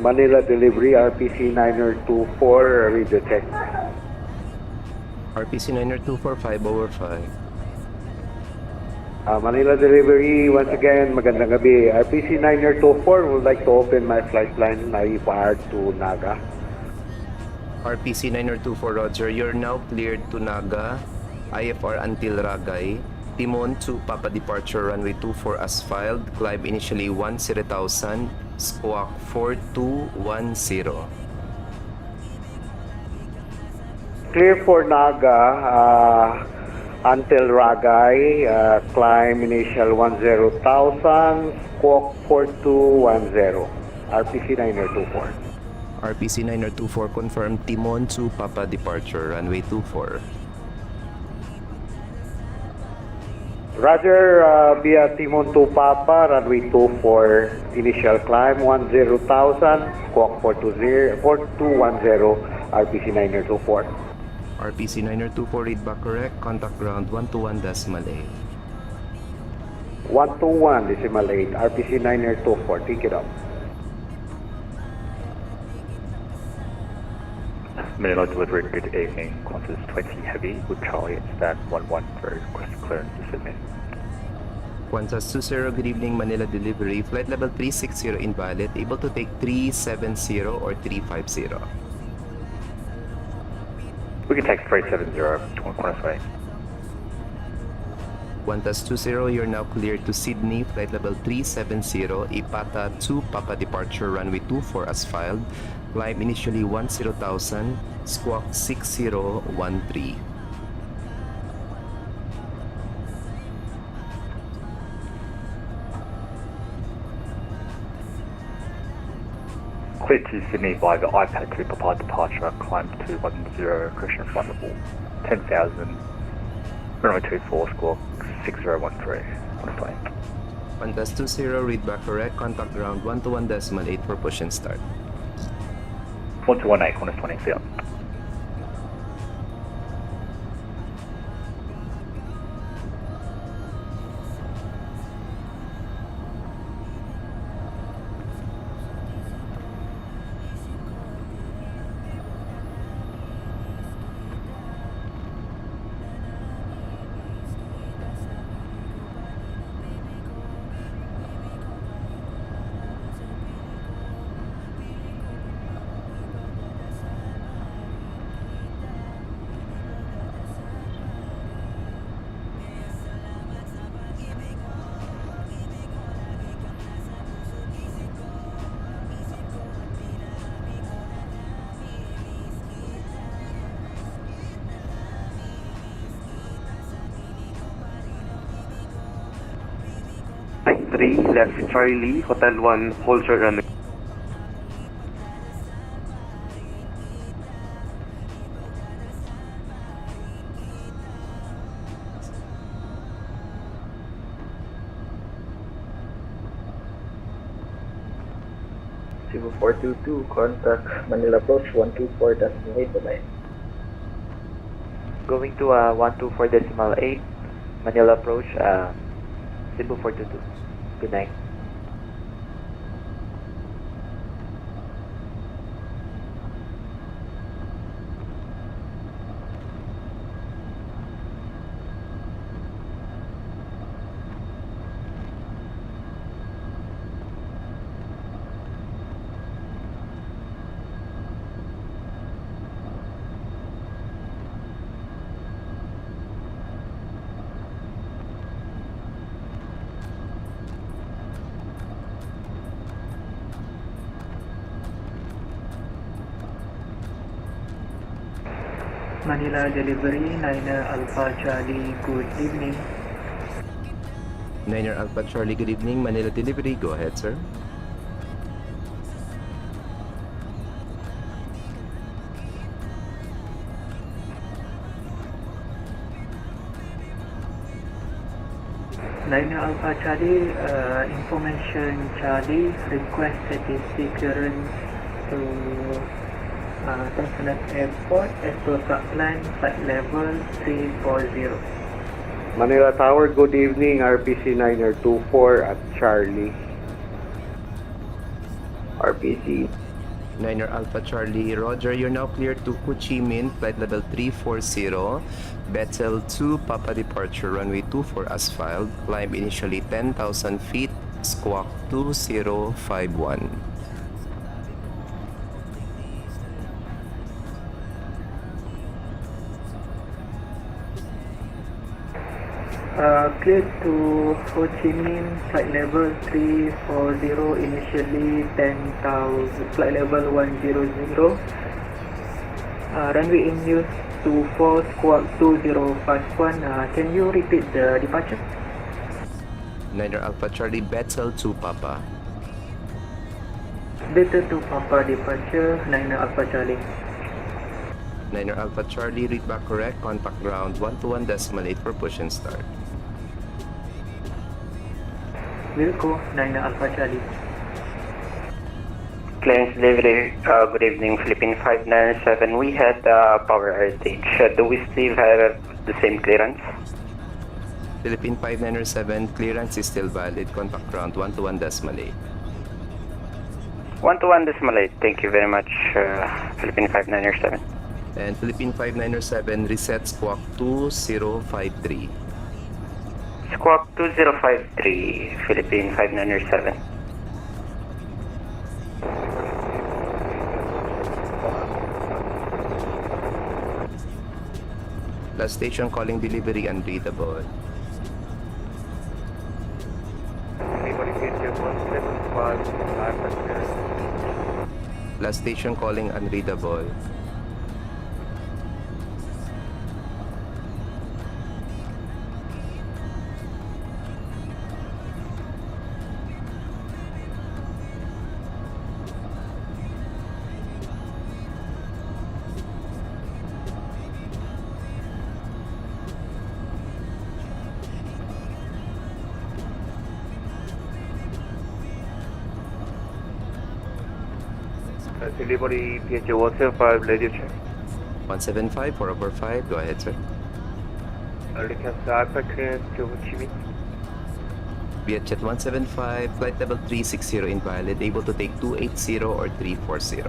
Manila delivery, RPC 9024, read the check. RPC 9024, 5 over 5. Manila delivery, once again, magandang gabi. RPC 9024 would like to open my flight line naifired to Naga. RPC 9024, Roger. You're now cleared to Naga, IFR until Ragay. Timon to Papa departure runway 24 as filed. Climb initially 10,000, squawk 4210. Clear for Naga until Ragay, climb initial 10,000, squawk 4210, RPC 9024. RPC 9024, confirm Timon to Papa departure runway 24. Roger, via Timon to Papa, runway 24, initial climb 10,000, squawk 4210, RPC 9024. RPC 9024, read back correct, contact ground 121.8. 121.8, RPC 9024, take it up. Manila delivery, good evening. Qantas 20 Heavy, with Charlie at stat 113, request clearance to submit. Qantas 20, good evening, Manila delivery, flight level 360 invalid, able to take 370 or 350. We can take 370 to Qantas 20. Qantas 20, you're now cleared to Sydney, flight level 370, Ipata to Papa departure runway 24 as filed. Climb initially 10,000, squawk 6013. Clear to Sydney by the iPad to Papa departure, climb 210, Christian flight level 10,000, runway 24, squawk 6013, Qantas 20. Qantas 20, read back correct, contact ground 121.8 for push and start. 1218, Qantas 20, see ya. Flight 3, left Charlie, Hotel 1, hold short runway. Cebu 422, contact Manila approach 124.8, bye-bye. Going to 124.8, Manila approach, Cebu 422. Good night. Manila delivery, 9er Alpha Charlie, good evening. 9er Alpha Charlie, good evening, Manila delivery, go ahead sir. Liner Alpha Charlie, information Charlie, request statistic clearance to Tanzania Airport, Astro Subplan, flight level 340. Manila Tower, good evening, RPC 924 at Charlie. RPC. Niner Alpha Charlie, Roger, you're now cleared to Ho Chi Minh, flight level 340, Bethel 2, Papa departure, runway 24 as filed, climb initially 10,000 feet, squawk 2051. Clear to Ho Chi Minh, flight level 340, initially 10,000, flight level 100, runway in use 24, squawk 2051. Can you repeat the departure? Niner Alpha Charlie, Bethel 2, Papa. Beta to Papa departure, Niner Alpha Charlie. Niner Alpha Charlie, read back correct, contact ground 121.8 for push and start. Wilco, Niner Alpha Charlie. Clearance delivery, good evening, Philippine 597. We had power outage. Do we still have the same clearance? Philippine 597, clearance is still valid, contact ground 121.8. 121.8, thank you very much, Philippine 597. And Philippine 597, reset squawk 2053. Squawk 2053, Philippine 597. Last station calling delivery unreadable. Last station calling unreadable. Delivery PH 175, radio check. 175, 405, go ahead, sir. Early cancel Alpha clearance to Ho Chi Minh. VHF 175, flight level 360 invalid, able to take 280 or 340.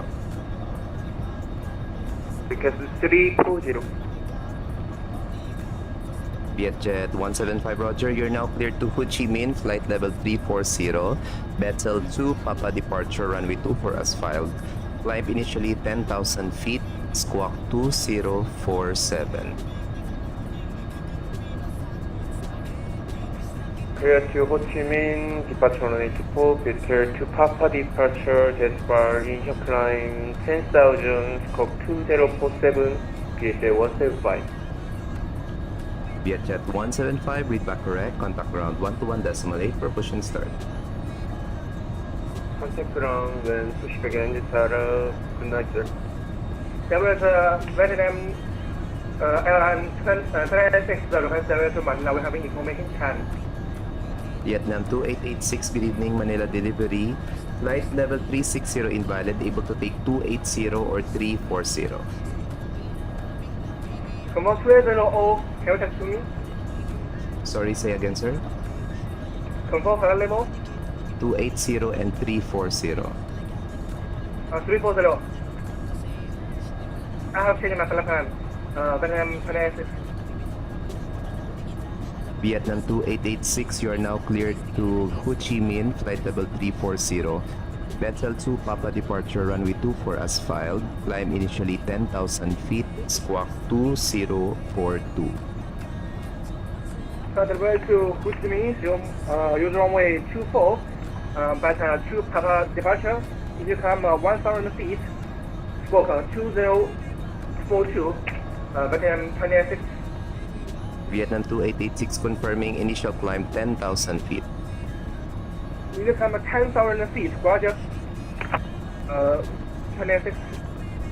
Because 340. VHF 175, Roger, you're now cleared to Ho Chi Minh, flight level 340, Bethel 2, Papa departure, runway 24 as filed. Climb initially 10,000 feet, squawk 2047. Clear to Ho Chi Minh, departure runway 24, Bethel to Papa departure, Jasper, initial climb 10,000, squawk 2047, PSA 175. VHF 175, read back correct, contact ground 121.8 for push and start. Contact ground when Pushback engine startup. Good night, sir. VATSIM airline 36 to Manila. We having information can. Vietnam 2886, good evening, Manila delivery. Flight level 360 invalid, able to take 280 or 340. Come on, sir, all. Can you text to me? Sorry, say again, sir. Confirm flight level? 280 and 340. 340. I have changed my plan. Vietnam 26. Vietnam 2886, you are now cleared to Ho Chi Minh, flight level 340. Bethel 2, Papa departure, runway 24 as filed. Climb initially 10,000 feet, squawk 2042. The way to Ho Chi Minh, use runway 24, but 2 Papa departure. If you come 1,000 feet, squawk 2042, Vietnam 26. Vietnam 2886 confirming initial climb 10,000 feet. If you come 10,000 feet, Roger, 26.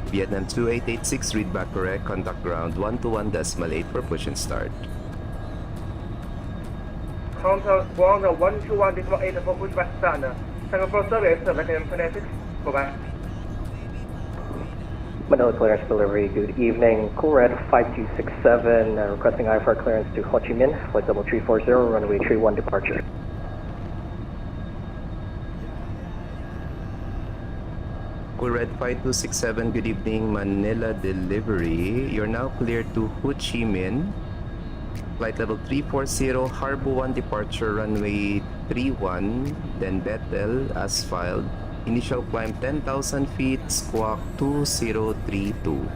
Vietnam 2886, read back correct, contact ground 121.8 for push and start. counter ground 121.8 for Pushback stand. Thank you for service, VATSIM ATC. Bye-bye. Manila clearance delivery, good evening. Cool Red 5267, requesting IFR clearance to Ho Chi Minh, flight level 340, runway 31 departure. Cool Red 5267, good evening, Manila delivery. You're now cleared to Ho Chi Minh, flight level 340, Harbor 1 departure, runway 31, then Bethel, as filed. Initial climb 10,000 feet, squawk 2032.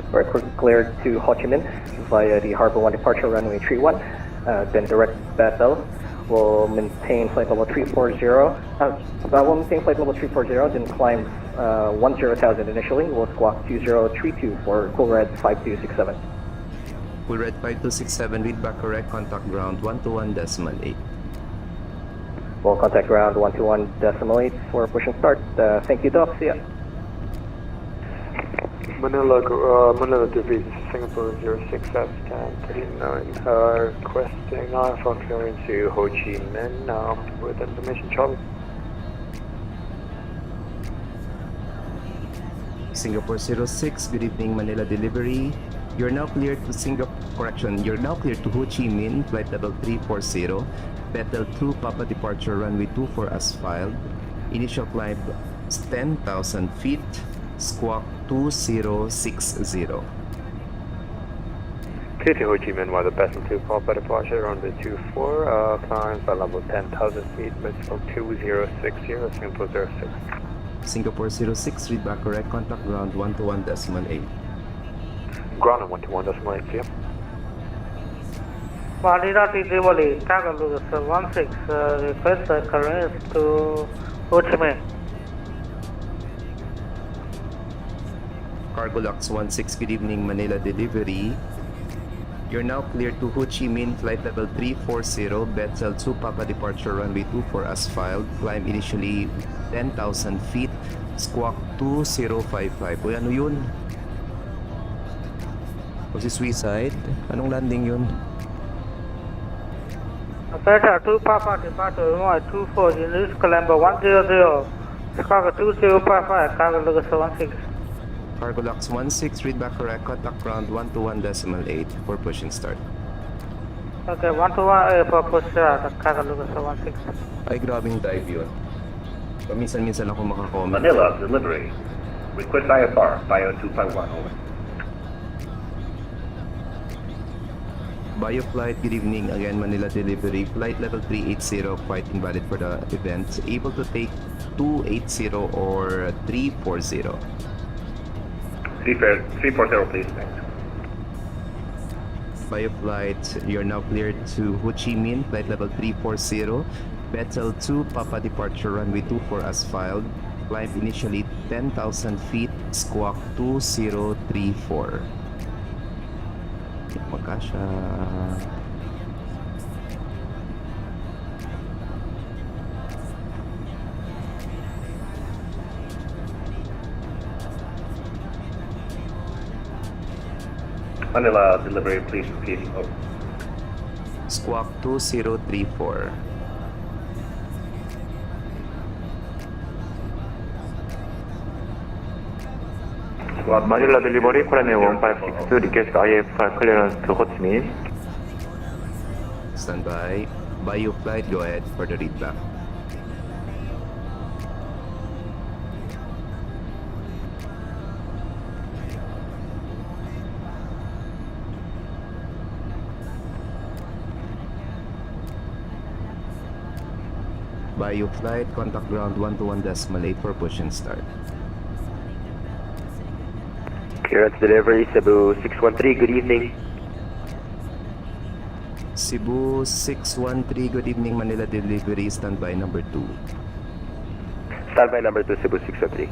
Alright, we're cleared to Ho Chi Minh via the Harbor 1 departure, runway 31, then direct Bethel. We'll maintain flight level 340, we'll maintain flight level 340, then climb 10,000 initially. We'll squawk 2032 for Cool Red 5267. Cool Red 5267, read back correct, contact ground 121.8. We'll contact ground 121.8 for push and start. Thank you, Doc. See ya. Manila delivery, Singapore 06F1039, requesting IFR clearance to Ho Chi Minh with information Charlie. Singapore 06, good evening, Manila delivery. You're now cleared to you're now cleared to Ho Chi Minh, flight level 340, Bethel 2, Papa departure, runway 24 as filed. Initial climb 10,000 feet, squawk 2060. Clear to Ho Chi Minh while the Bethel 2, Papa departure, runway 24, climb by level 10,000 feet, vertical 2060, Singapore 06. Singapore 06, read back correct, contact ground 121.8. Ground 121.8, clear. Manila delivery, target looks 16, request clearance to Ho Chi Minh. Cargo Lux 16, good evening, Manila delivery. You're now cleared to Ho Chi Minh, flight level 340, Bethel 2, Papa departure, runway 24 as filed. Climb initially 10,000 feet, squawk 2055. Uy, ano yun? O si Suicide? Anong landing yun? Bethel 2, Papa departure, runway 24, initial climb 100, squawk 2055, target looks 16. Cargo Lux 16, read back correct, contact ground 121.8 for push and start. Okay, 121 for push start, target looks 16. Ay, grabing dive yun. Paminsan-minsan ako makakomment. Manila delivery. Request IFR, Bio 251, over. Bio flight, good evening again, Manila delivery. Flight level 380, quite invalid for the event. Able to take 280 or 340. 340, please, thanks. Bio flight, you're now cleared to Ho Chi Minh, flight level 340. Bethel 2, Papa departure, runway 24 as filed. Climb initially 10,000 feet, squawk 2034. Magkasya. Manila delivery, please repeat. Over. Squawk 2034. Manila delivery, Korean 1562, request IFR clearance to Ho Chi Minh. Stand by. Bio flight, go ahead for the readback. Bio flight, contact ground 121.8 for push and start. Clearance delivery, Cebu 613, good evening. Cebu 613, good evening, Manila delivery, standby number 2. Standby number 2, Cebu 613.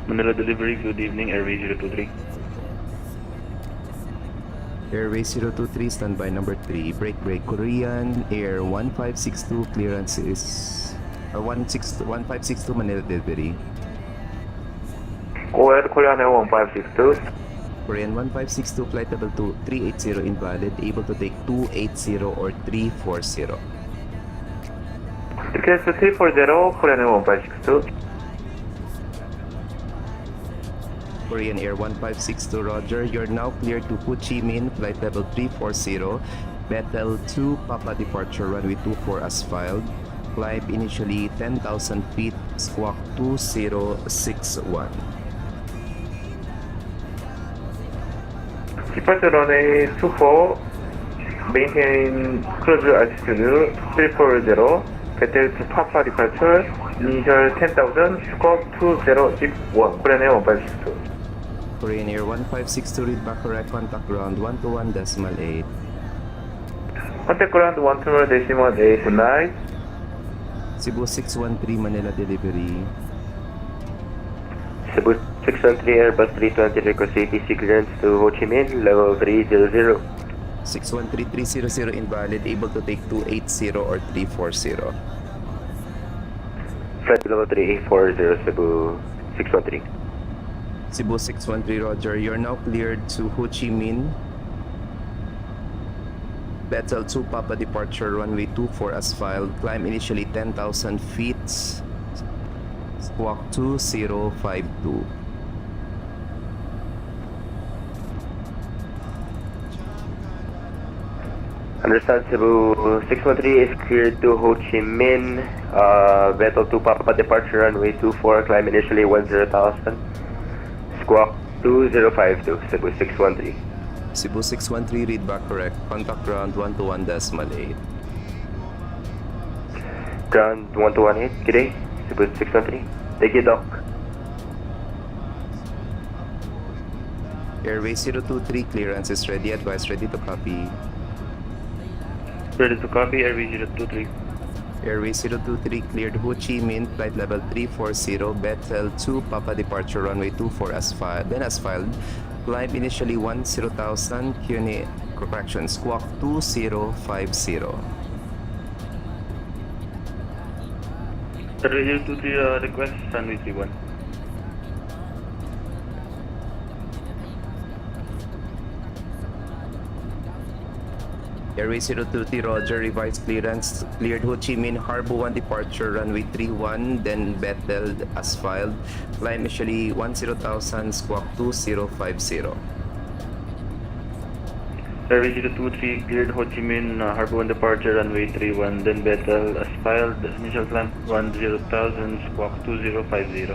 Manila delivery, good evening, Airway 023. Airway 023, standby number 3. Break, Korean Air 1562, clearance is 1562 Manila delivery. Go ahead, Korean Air 1562. Korean 1562, flight level 380 invalid, able to take 280 or 340. Request 340, Korean Air 1562. Korean Air 1562, roger. You're now cleared to Ho Chi Minh, flight level 340, Bethel 2, Papa departure, runway 24 as filed. Climb initially 10,000 feet, squawk 2061. Departure runway 24, maintain cruise altitude 340, Bethel to Papa departure, initial 10,000, squawk 2061, Korean Air 1562. Korean Air 1562, read back correct, contact ground 121.8. Contact ground 121.8, good night. Cebu 613 Manila delivery. Cebu 613 Airbus 320 request ATC clearance to Ho Chi Minh, level 300. 613300 invalid, able to take 280 or 340. Flight level 3840 Cebu 613. Cebu 613, roger. You're now cleared to Ho Chi Minh, Bethel 2, Papa departure, runway 24 as filed. Climb initially 10,000 feet, squawk 2052. Understand, Cebu 613 is cleared to Ho Chi Minh, Bethel 2, Papa departure, runway 24, climb initially 10,000, squawk 2052, Cebu 613. Cebu 613, read back correct, contact ground 121.8. Ground 1218, good day, Cebu 613. Thank you, Doc. Airway 023, clearance is ready, advise ready to copy. Ready to copy, Airway 023. Airway 023, cleared Ho Chi Minh, flight level 340, Bethel 2, Papa departure, runway 24 as filed, then as filed. Climb initially 10,000, QNA, correction, squawk 2050. Airway 023 request, runway 31. Airway 023, roger, revised clearance, cleared Ho Chi Minh, Harbor 1 departure, runway 31, then Bethel as filed. Climb initially 10,000, squawk 2050. Airway 023, cleared Ho Chi Minh, Harbor 1 departure, runway 31, then Bethel as filed. Initial climb 10,000, squawk 2050.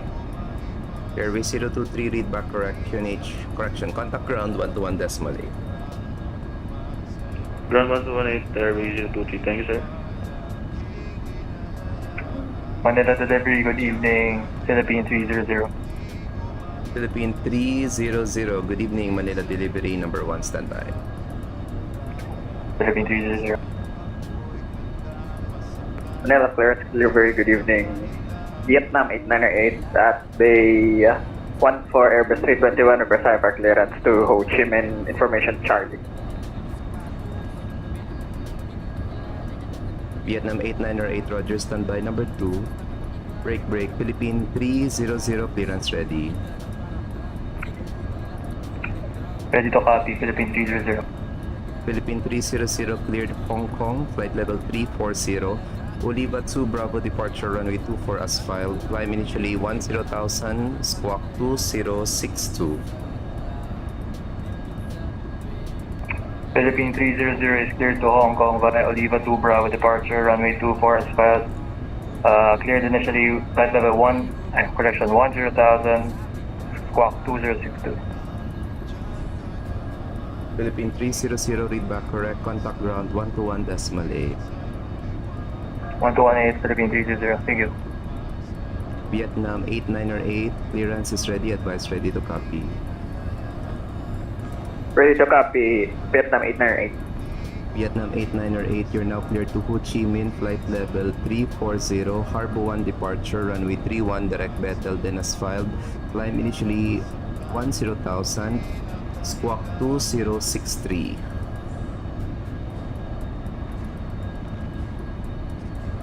Airway 023, read back correct, QNH, correction, contact ground 121.8. Ground 118, Airway 023. Thank you, sir. Manila delivery, good evening, Philippine 300. Philippine 300, good evening, Manila delivery, number 1, standby. Philippine 300. Manila clearance delivery, good evening. Vietnam 898 at Bay 14 Airbus 321 request hyper clearance to Ho Chi Minh, information Charlie. Vietnam 898, roger, standby, number 2. Break, Philippine 300, clearance ready. Ready to copy, Philippine 300. Philippine 300, cleared Hong Kong, flight level 340. Oliva 2, Bravo departure, runway 24 as filed. Climb initially 10,000, squawk 2062. Philippine 300 is cleared to Hong Kong via Oliva 2 Bravo departure, runway 24 as filed. Cleared initially flight level 1, correction 10,000, squawk 2062. Philippine 300, read back correct, contact ground 121.8. 1218, Philippine 300, thank you. Vietnam 898, clearance is ready, advise ready to copy. Ready to copy, Vietnam 898. Vietnam 898, you're now cleared to Ho Chi Minh, flight level 340, Harbor 1 departure, runway 31, direct Bethel, then as filed. Climb initially 10,000, squawk 2063.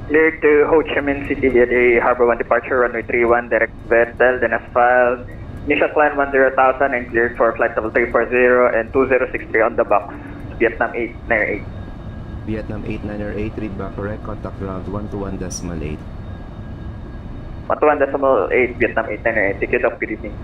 Cleared to Ho Chi Minh City via the Harbor 1 departure, runway 31, direct Vettel, then as filed. Initial climb 10,000 and cleared for flight level 340 and 2063 on the box. Vietnam 898. Vietnam 898, read back correct, contact ground 121.8. 121.8, Vietnam 898. Take it up, good evening.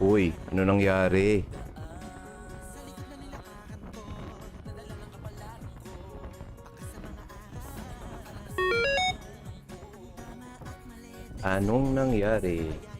Uy, ano nangyari? Anong nangyari?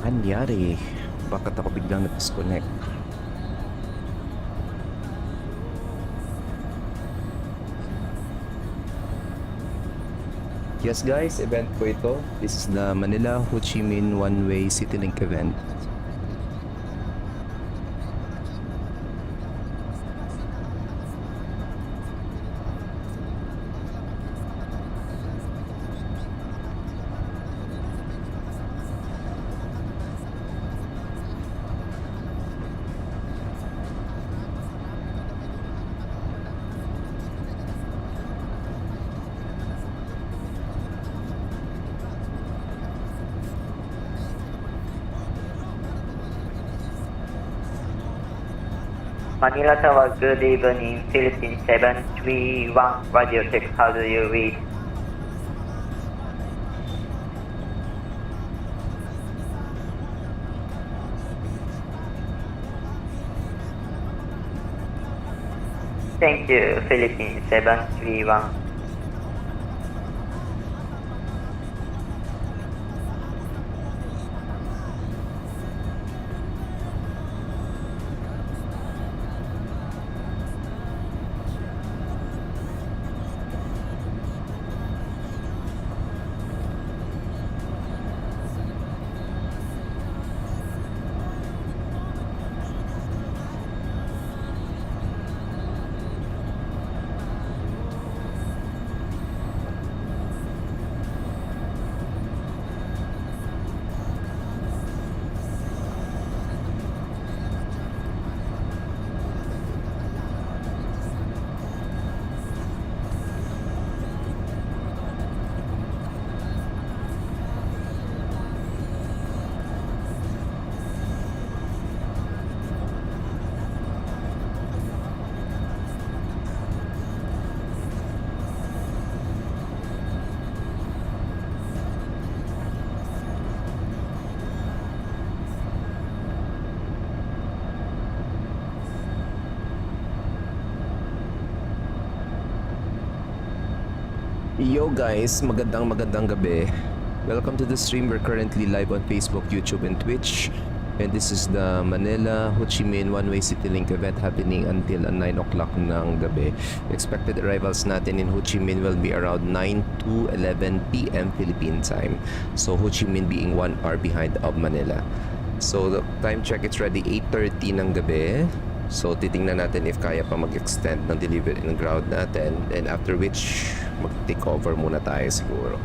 Anyari? Bakit ako biglang na-disconnect? Yes guys, event po ito. This is the Manila Ho Chi Minh one-way CityLink event. Manila Tower, good evening, Philippines 731, Radio 6, how do you read? Thank you, Philippines 731. Yo guys, magandang gabi. Welcome to the stream. We're currently live on Facebook, YouTube, and Twitch. And this is the Manila Ho Chi Minh one-way city link event happening until 9 o'clock ng gabi. Expected arrivals natin in Ho Chi Minh will be around 9 to 11 p.m. Philippine time. So Ho Chi Minh being 1 hour behind of Manila. So the time check, it's ready 8:30 ng gabi. So titingnan natin if kaya pa mag-extend ng delivery ng ground natin. And after which, mag-take over muna tayo siguro.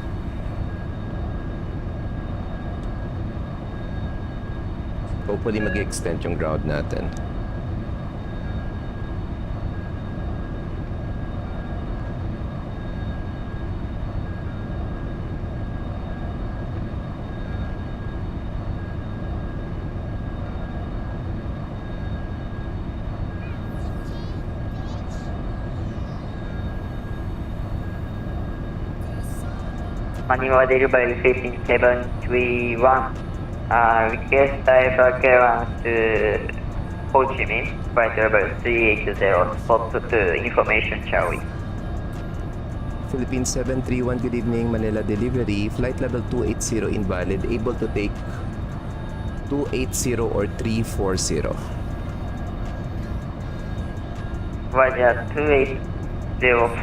Hopefully mag-extend yung ground natin. Manila delivery 15731. Request driver clearance to Ho Chi Minh, flight level 380, spot to information Charlie. Philippine 731, good evening. Manila delivery, flight level 280 invalid, able to take 280 or 340. Roger, 280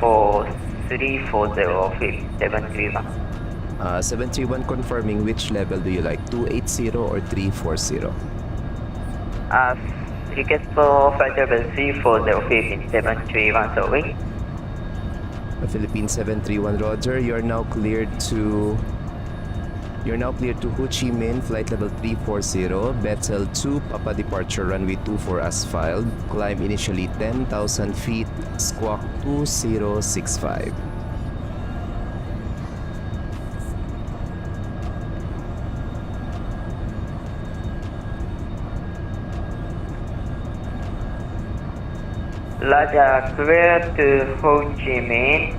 for 340 731. 731 confirming, which level do you like, 280 or 340? Request for flight level 340 731, sorry. Philippine 731, Roger. You're now cleared to Ho Chi Minh, flight level 340, Bethel 2, Papa departure runway 24 as filed. Climb initially 10,000 feet, squawk 2065. Roger, clear to Ho Chi Minh,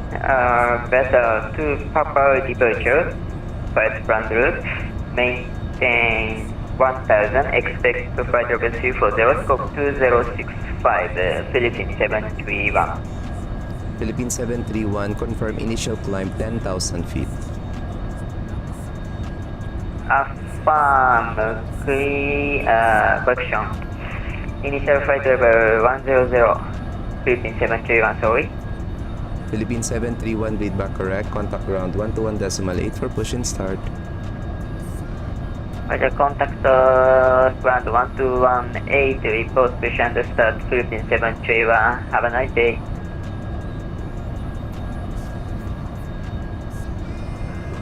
Bethel 2, Papa departure, flight plan route, maintain 1000, expect to flight level 340, scope 2065, Philippine 731. Philippine 731, confirm initial climb 10,000 feet. Affirm, question. Initial flight level 100, Philippine 731, sorry. Philippine 731, read back correct. Contact ground 121.8 for push and start. Roger, contact ground 121.8, report push and start, Philippine 731. Have a nice day.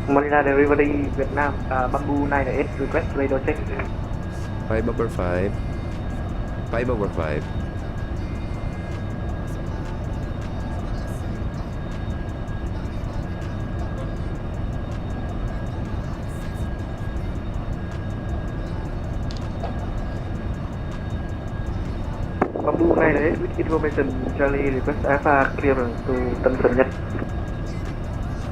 Manila delivery Vietnam, Bamboo 9S, request radar check. 5/5. 5/5. Bamboo 9S with information Charlie, request Alpha clearance to Tân Sơn Nhất.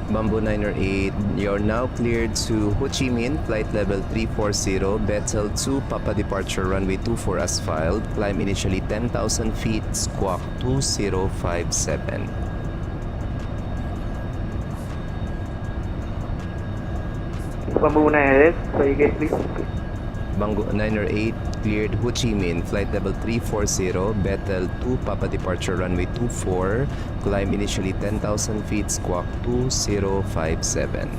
Bamboo 908, you're now cleared to Ho Chi Minh, flight level 340, Bethel 2, Papa departure runway 24 as filed. Climb initially 10,000 feet, squawk 2057. Bamboo 9S, say again please. Bamboo 908, cleared Ho Chi Minh, flight level 340, Bethel 2, Papa departure runway 24, climb initially 10,000 feet, squawk 2057.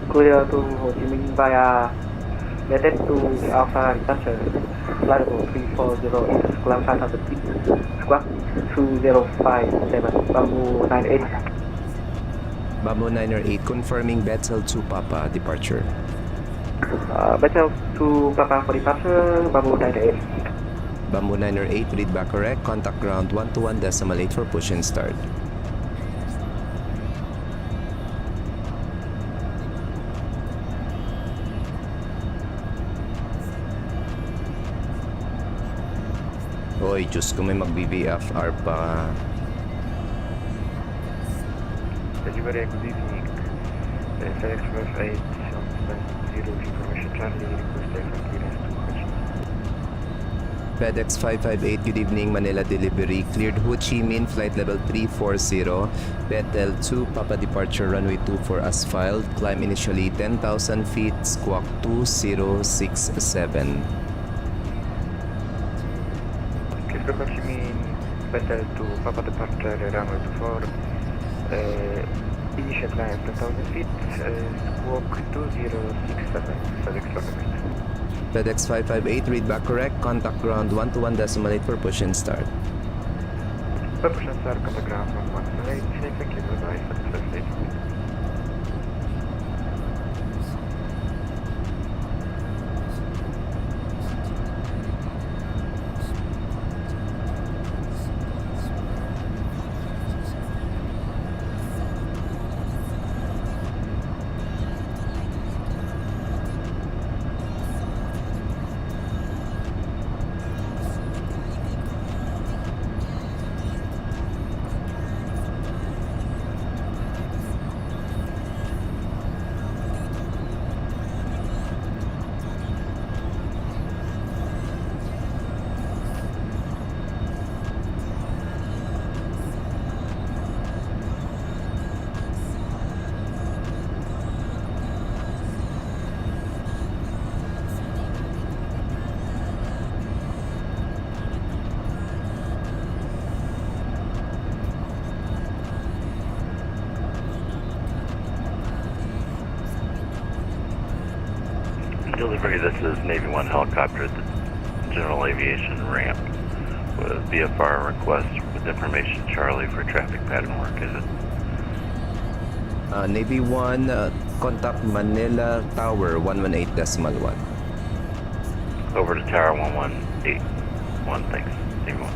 Clear to Ho Chi Minh via Bethel to Alpha departure, flight level 340, climb 5,000 feet, squawk 2057, Bamboo 98. Bamboo 908, confirming Bethel 2, Papa departure. Bethel 2, Papa for departure, Bamboo 98. Bamboo 908, read back correct. Contact ground 121.8 for push and start. Oy, Diyos ko, may mag-BVFR pa. Delivery, good evening. Select Express 8, 0 information channel, request for clearance to Ho Chi Minh. FedEx 558, good evening, Manila delivery. Cleared Ho Chi Minh, flight level 340. Bethel 2, Papa departure, runway 24 as filed. Climb initially 10,000 feet, squawk 2067. Cleared to Ho Chi Minh, Bethel to Papa departure, runway 24. Initial climb 10,000 feet, squawk 2067, FedEx 558. FedEx 558, read back correct. Contact ground 121.8 for push and start. For push and start, contact ground 118. Thank you, bye-bye, FedEx 558. Delivery, this is Navy 1 helicopter at the General Aviation ramp with VFR request with information Charlie for traffic pattern work, is it? Navy 1, contact Manila Tower 118.1. Over to Tower 118.1, thanks, Navy 1.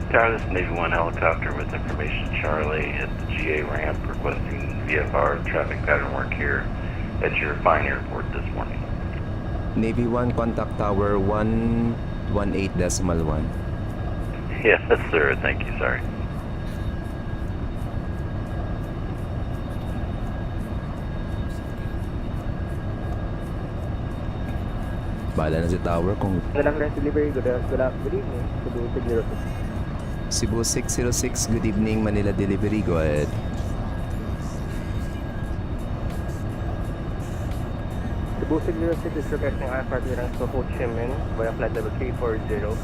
Tower, this is Navy 1 helicopter with information Charlie at the GA ramp requesting VFR traffic pattern work here at your fine airport this morning. Navy 1, contact Tower 118.1. Yes, sir. Thank you. Sorry. Bahala na si Tower kung... Delivery, good evening. Cebu 606, good evening, Manila delivery, go ahead. Cebu 606 is requesting IFR clearance to Ho Chi Minh via flight level 340.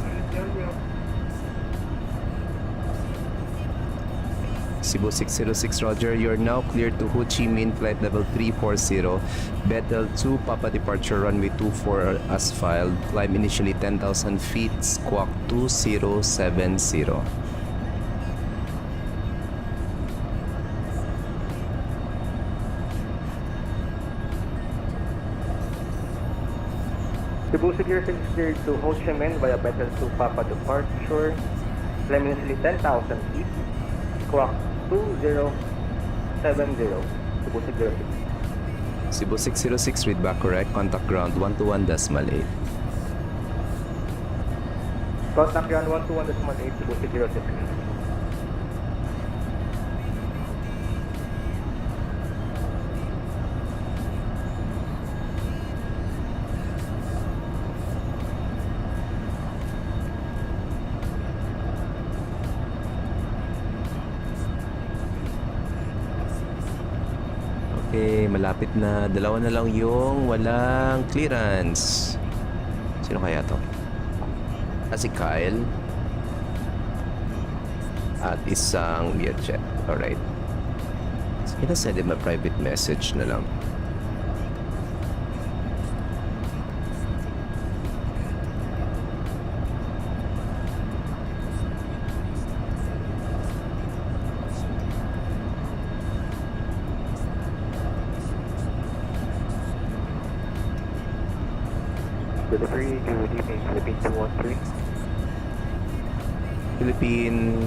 Cebu 606, Roger, you're now cleared to Ho Chi Minh, flight level 340. Bethel 2, Papa departure, runway 24 as filed. Climb initially 10,000 feet, squawk 2070. Cebu 606 is cleared to Ho Chi Minh via Bethel 2, Papa departure. Climb initially 10,000 feet, squawk 2070. Cebu 606. Cebu 606, read back correct. Contact ground 121.8. Contact ground 121.8, Cebu 606. Okay, malapit na. Dalawa na lang yung walang clearance. Sino kaya to? Si Kyle. At isang Learjet. Alright. Sige na, send him a private message na lang. Delivery, good evening, Philippine 213. Philippine...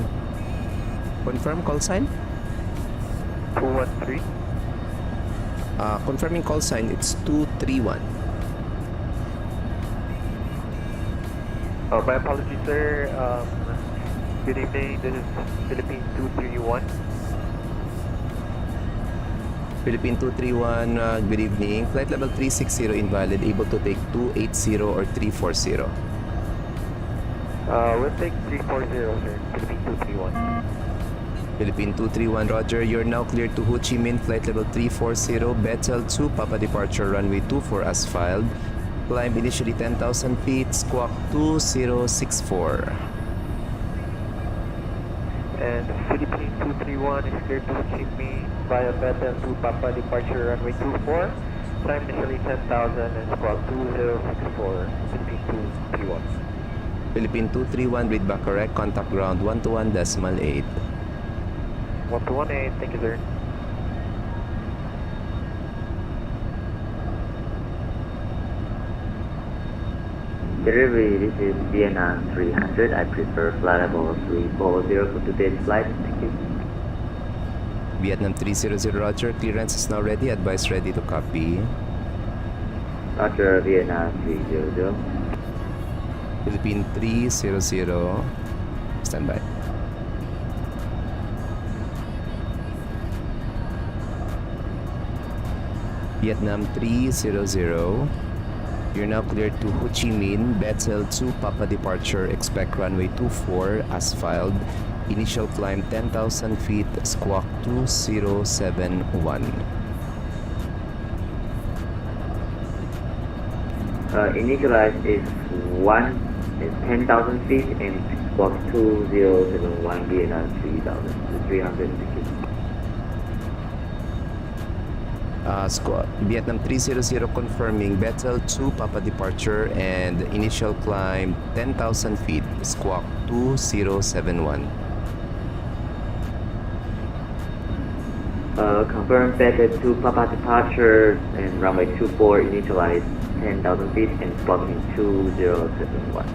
Confirm call sign? 213. Confirming call sign, it's 231. Oh, my apologies, sir. Good evening. This is Philippine 231. Philippine 231, good evening. Flight level 360 invalid, able to take 280 or 340. We'll take 340, sir. Philippine 231. Philippine 231, roger. You're now cleared to Ho Chi Minh, flight level 340, Bethel 2, Papa departure, runway 24 as filed. Climb initially 10,000 feet, squawk 2064. And Philippine 231 is cleared to Ho Chi Minh via Bethel to Papa departure runway 24. Climb initially 10,000 and squawk 2064. Philippine 231. Philippine 231, read back correct, contact ground 121.8. 1218, thank you, sir. Delivery, this is Vienna 300. I prefer flight level 340 for today's flight. Thank you. Vietnam 300, roger. Clearance is now ready. Advice ready to copy. Roger, Vienna 300. Philippine 300, stand by. Vietnam 300. You're now cleared to Ho Chi Minh, Bethel 2, Papa departure, expect runway 24 as filed. Initial climb 10,000 feet, squawk 2071. Initialize is 10,000 feet and squawk 2071, Vienna 300. Vietnam 300 confirming Bethel 2 Papa departure and initial climb 10,000 feet, squawk 2071. Confirm Bethel 2 Papa departure and runway 24 initialize 10,000 feet and squawking 2071.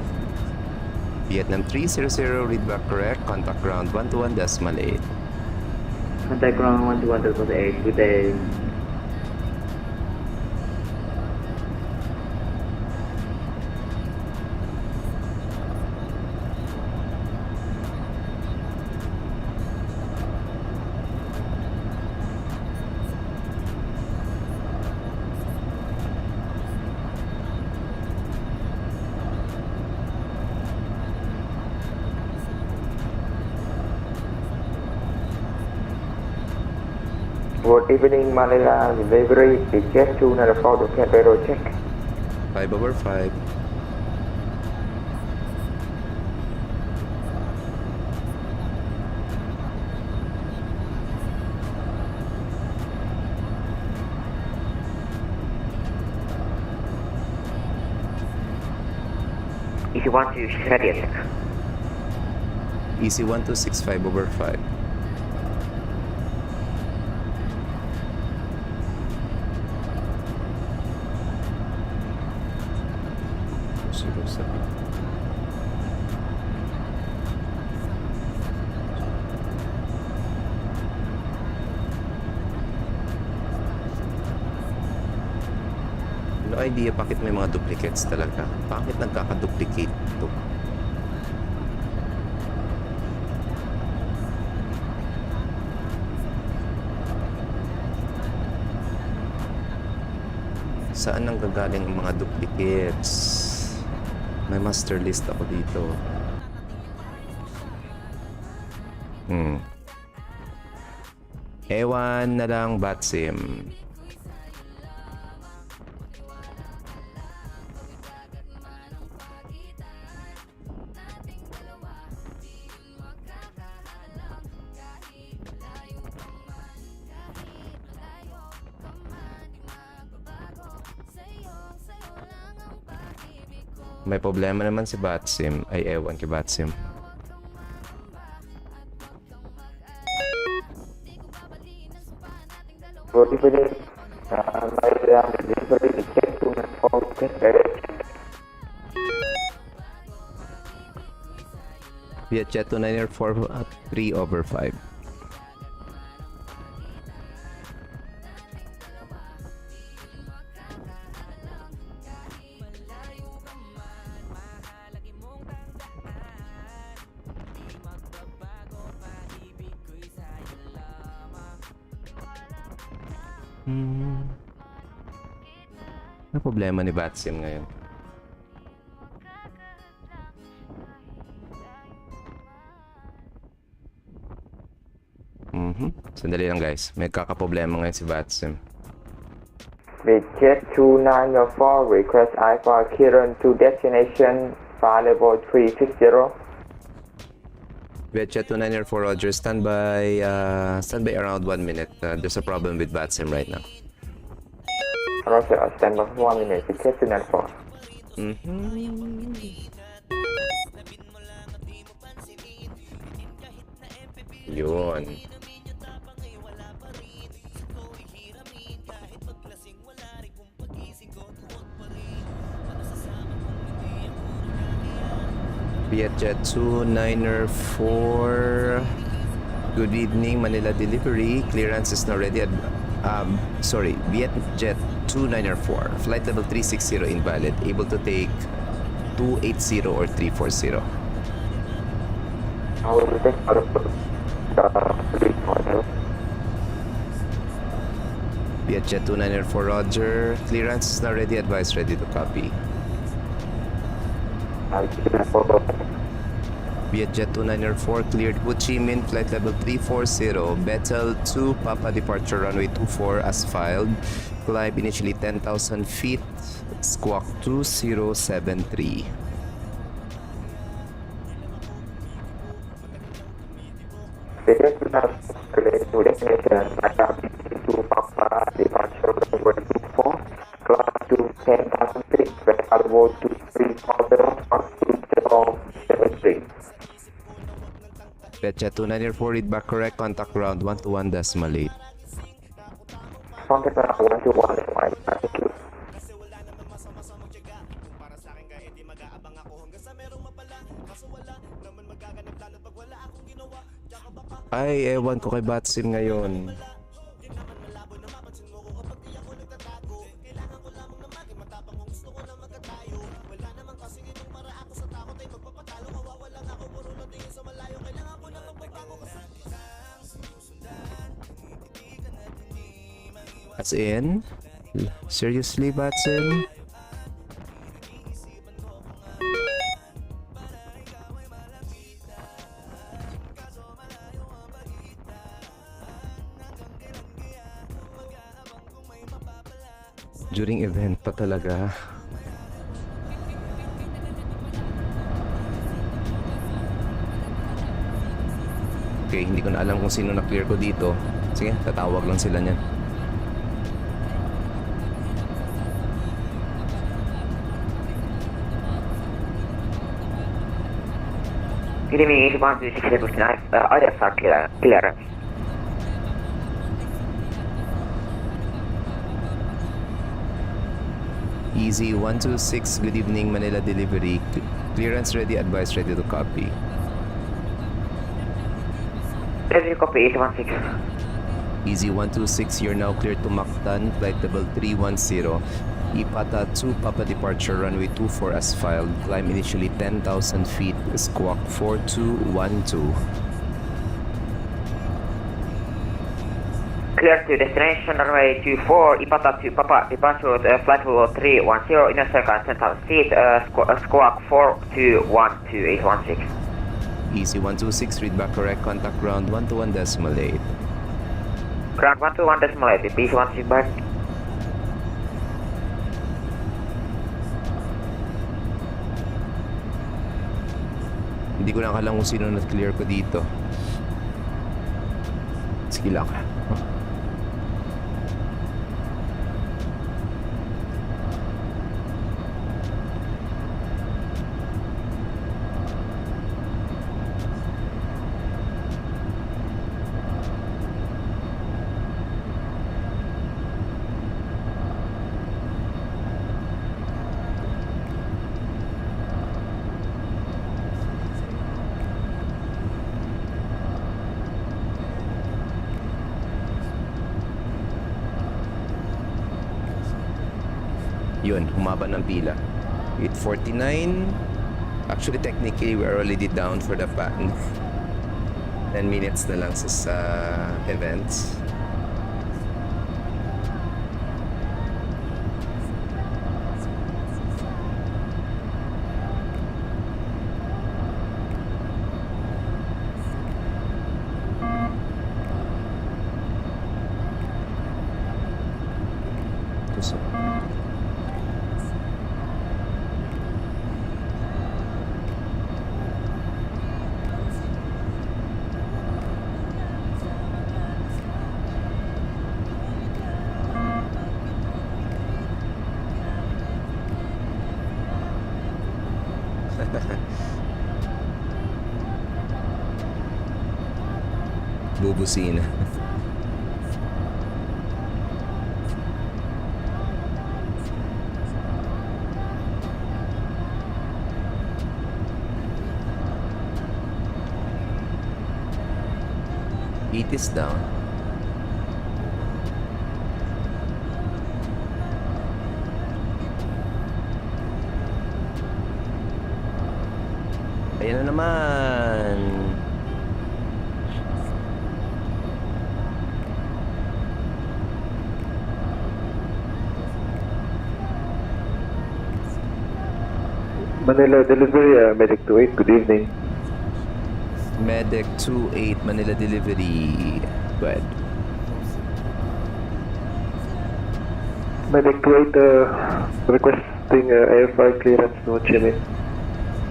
Vietnam 300, read back correct, contact ground 121.8. Contact ground 121.8, good day. Good evening, Manila. Delivery is Jet 294 to get radar check. 5/5. If you want to shred it. Easy 1265/5. No idea bakit may mga duplicates talaga. Bakit nagkaka-duplicate ito? Saan nang gagaling ang mga duplicates? May master list ako dito. Ewan na lang, VATSIM. May problema naman si VATSIM. Ay, ewan kay VATSIM. Good evening. My delivery is Jet 294 to get radar check. Vietjet 294 at 3/5. Ano problema ni VATSIM ngayon? Sandali lang guys. May kakaproblema ngayon si VATSIM. With jet 2904, request Alpha Kiran to destination file level 360. VATSIM 2904, Roger. Standby around 1 minute. There's a problem with VATSIM right now. Roger, standby for 1 minute. With jet 294. Yun. Vietjet 2904. Good evening, Manila delivery. Clearance is now ready at Vietjet 2904. Flight level 360 invalid. Able to take 280 or 340. I will take out of the 340. Vietjet 2904, Roger. Clearance is now ready. Advise ready to copy. Vietjet 2904 cleared Ho Chi Minh, flight level 340, Bethel 2, Papa departure runway 24 as filed. Climb initially 10,000 feet, squawk 2073. To destination, to Papa departure runway 24, climb to 10,000 feet, level 230, Vietjet 2904, read back correct, contact ground 121 decimal 8. Contact ground 121 decimal 8, thank you. Ay, ewan ko kay VATSIM ngayon. As in? Seriously, VATSIM? During event pa talaga. Okay, hindi ko na alam kung sino na-clear ko dito. Sige, tatawag lang sila niyan. Good evening, 8126 ISR clearance. Easy 126, good evening, Manila delivery. Clearance ready, advice ready to copy. Ready to copy 816. Easy 126, you're now cleared to Mactan, flight level 310. Ipata 2, Papa departure, runway 24 as filed. Climb initially 10,000 feet, squawk 4212. Clear to destination, runway 24, Ipata 2, Papa departure, flight level 310, inner circle 10,000 feet, squawk 4212, 816. Easy 126, read back correct, contact ground 121 decimal 8. Ground 121 decimal 8, please 16 back. Hindi ko na alam kung sino na-clear ko dito. Sige lang. Yun, humaba ng pila. 8:49. Actually, technically, we're already down for the pan. 10 minutes na lang sa events. Bubusina. Heat is down. Ayan na naman. Manila delivery, Medic 28, good evening. Medic 28 Manila delivery. Go ahead. Medic 28, requesting AFR clearance to Ho Chi Minh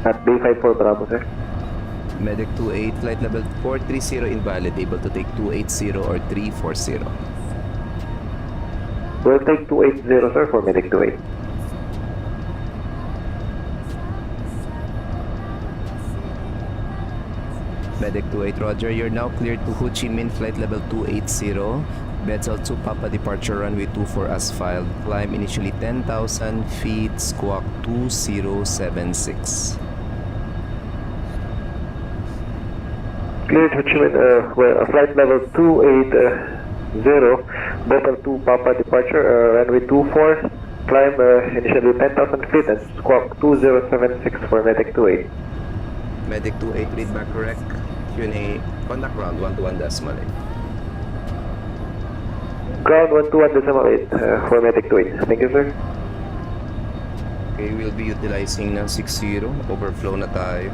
at B54 Bravo, sir. Medic 28 flight level 430 invalid, able to take 280 or 340. We'll take 280, sir, for Medic 28. Medic 28 Roger, you're now cleared to Ho Chi Minh flight level 280. Betel 2 Papa departure runway 24 as filed. Climb initially 10,000 feet, squawk 2076. Cleared Ho Chi Minh, flight level 280, Betel 2 Papa departure, runway 24, climb initially 10,000 feet and squawk 2076 for Medic 28. Medic 28 read back correct. Q&A, contact ground 121.8. Ground 121.8 for Medic 28. Thank you, sir. Okay, we'll be utilizing ng 60. Overflow na tayo.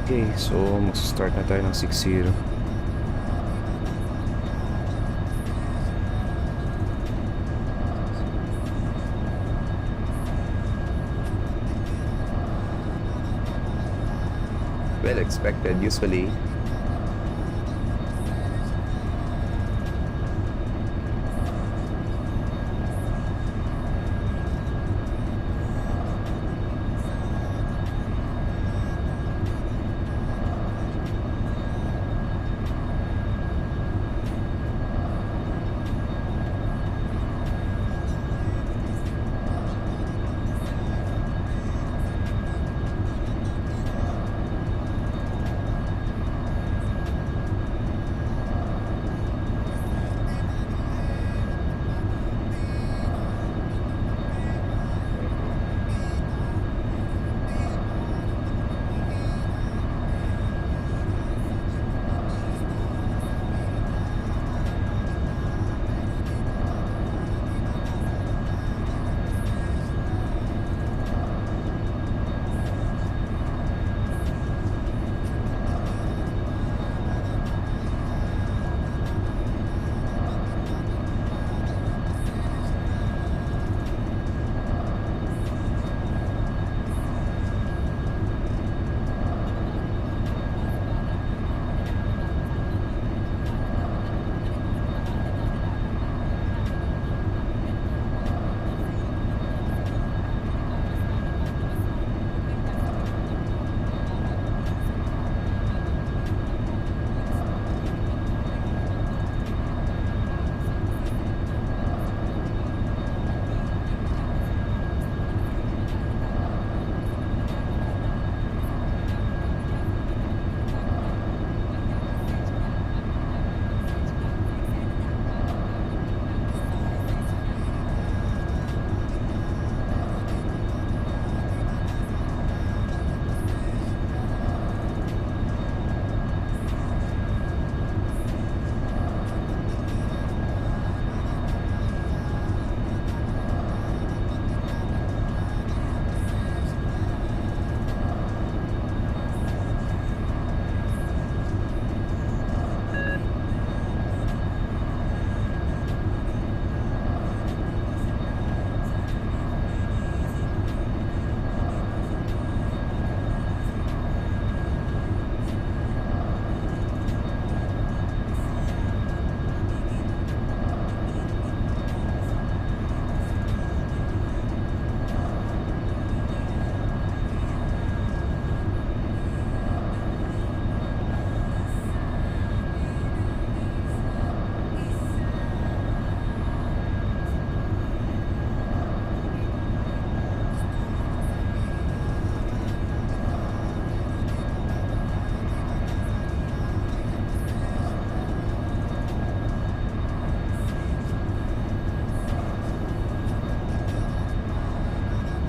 Okay, so mag-start na tayo ng 60. Well expected usually.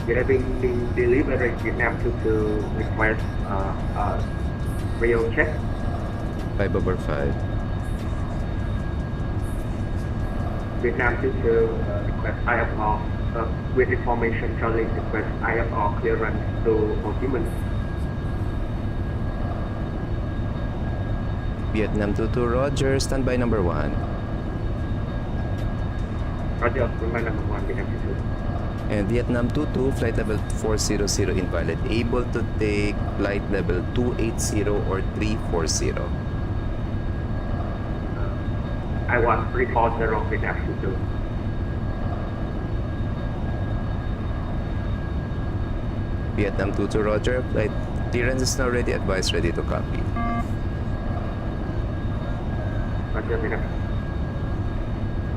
It has been delivered Vietnam to request real check. 5/5. Vietnam to request IFR with information Charlie request IFR clearance to Ho Chi Minh. Vietnam 22, Roger, standby number 1. Roger, standby number 1, Vietnam 22. And Vietnam 22, flight level 400 invalid, able to take flight level 280 or 340. I want 340 Vietnam 22. Vietnam 22, Roger, flight clearance is now ready, advise ready to copy. Roger, Vietnam.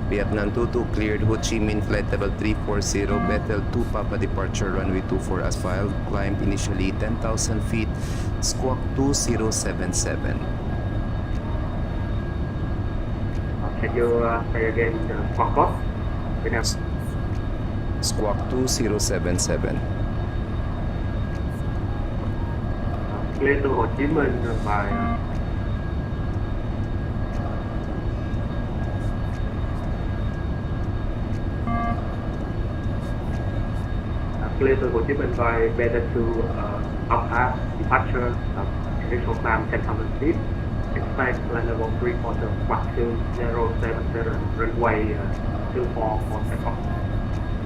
Vietnam 22 cleared Ho Chi Minh flight level 340, Bethel 2 Papa departure runway 24 as filed, climbed initially 10,000 feet, squawk 2077. Can you say again the squawk code? Vietnam. Squawk 2077. Clear to Ho Chi Minh by clear to Ho Chi Minh by better to up departure initial climb 10,000 feet. Expect land level 340 squawk 2077 runway 24 for takeoff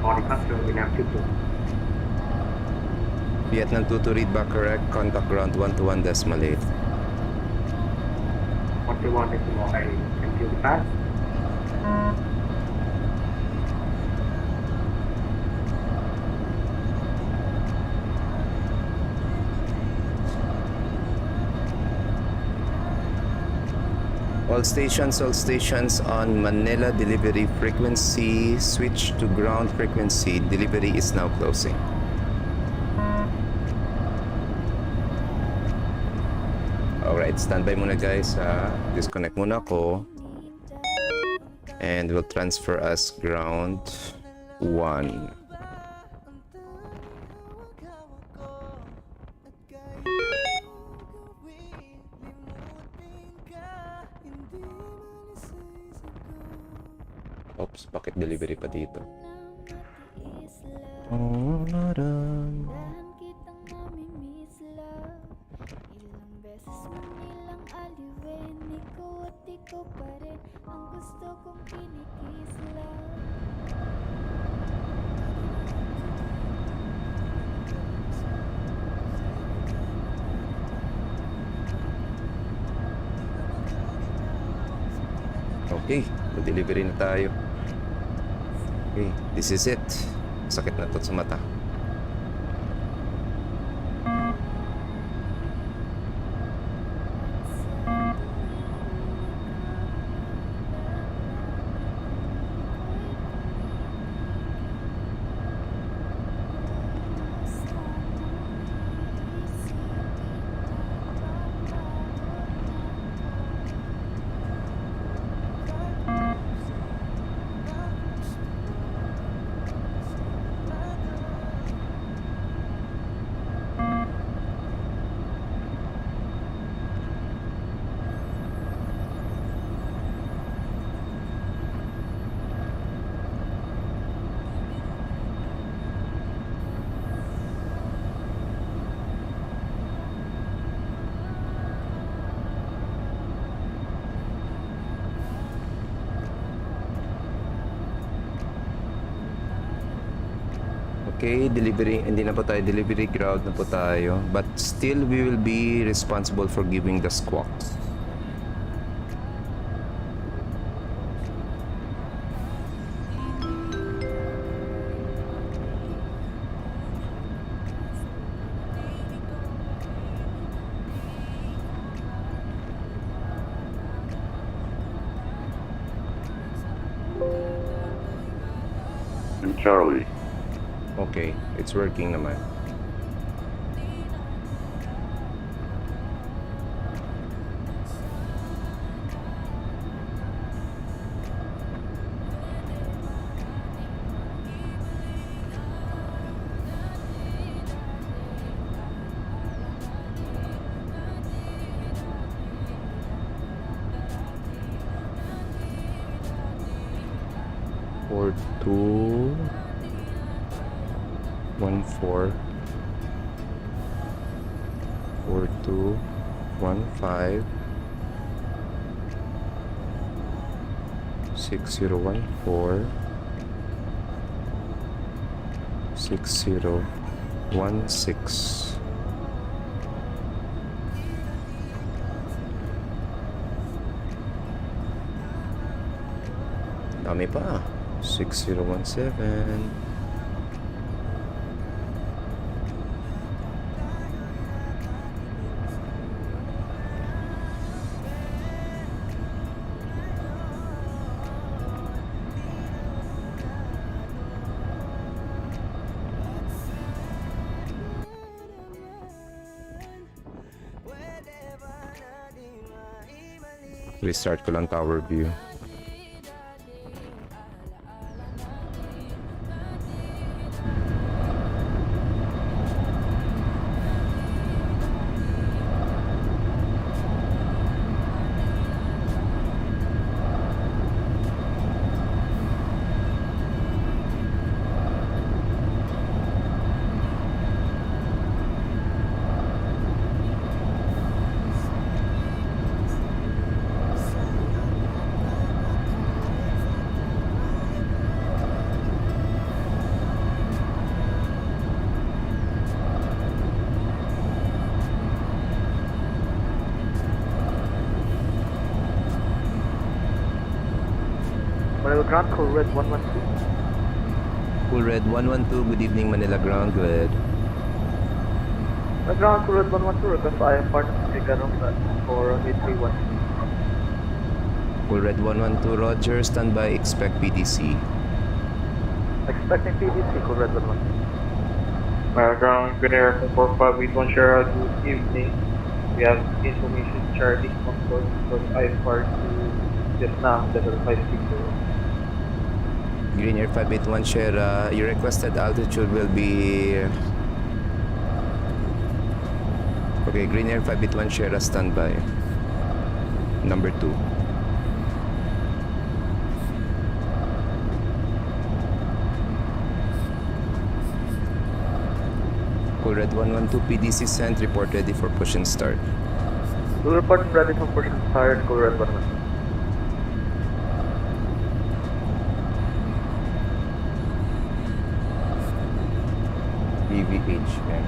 for departure Vietnam 22. Vietnam 22 read back correct, contact ground 121.8. 121.8, continue to pass. All stations on Manila delivery frequency, switch to ground frequency, delivery is now closing. Alright, standby muna guys ha. Disconnect muna ako. And we'll transfer us ground 1. Oops, bakit delivery pa dito? Oh, naram. Okay, delivery na tayo. Okay, this is it. Sakit na to sa mata. Okay, delivery, hindi na po tayo delivery ground na po tayo, but still we will be responsible for giving the squawks. And Charlie. Okay, it's working naman. 4214 4215 6014 6016. Dami pa. 6017. Restart ko lang tower view. Manila Ground, Cool Red 112. Cool Red 112, good evening Manila Ground, good. Manila Ground, Cool Red 112, request IFR for runway 31. Cool Red 112, Roger, standby, expect PDC. Expecting PDC, Cool Red 112. Manila Ground, Good Air 4581 Sierra, good evening. We have information Charlie Concord for IFR to Vietnam, level 560. Green Air 581 Sierra, your requested altitude will be... Okay, Green Air 581 Sierra, standby. Number 2. Cool Red 112 PDC sent, report ready for push and start. We'll report ready for push and start, Cool Red 112. BVH, man.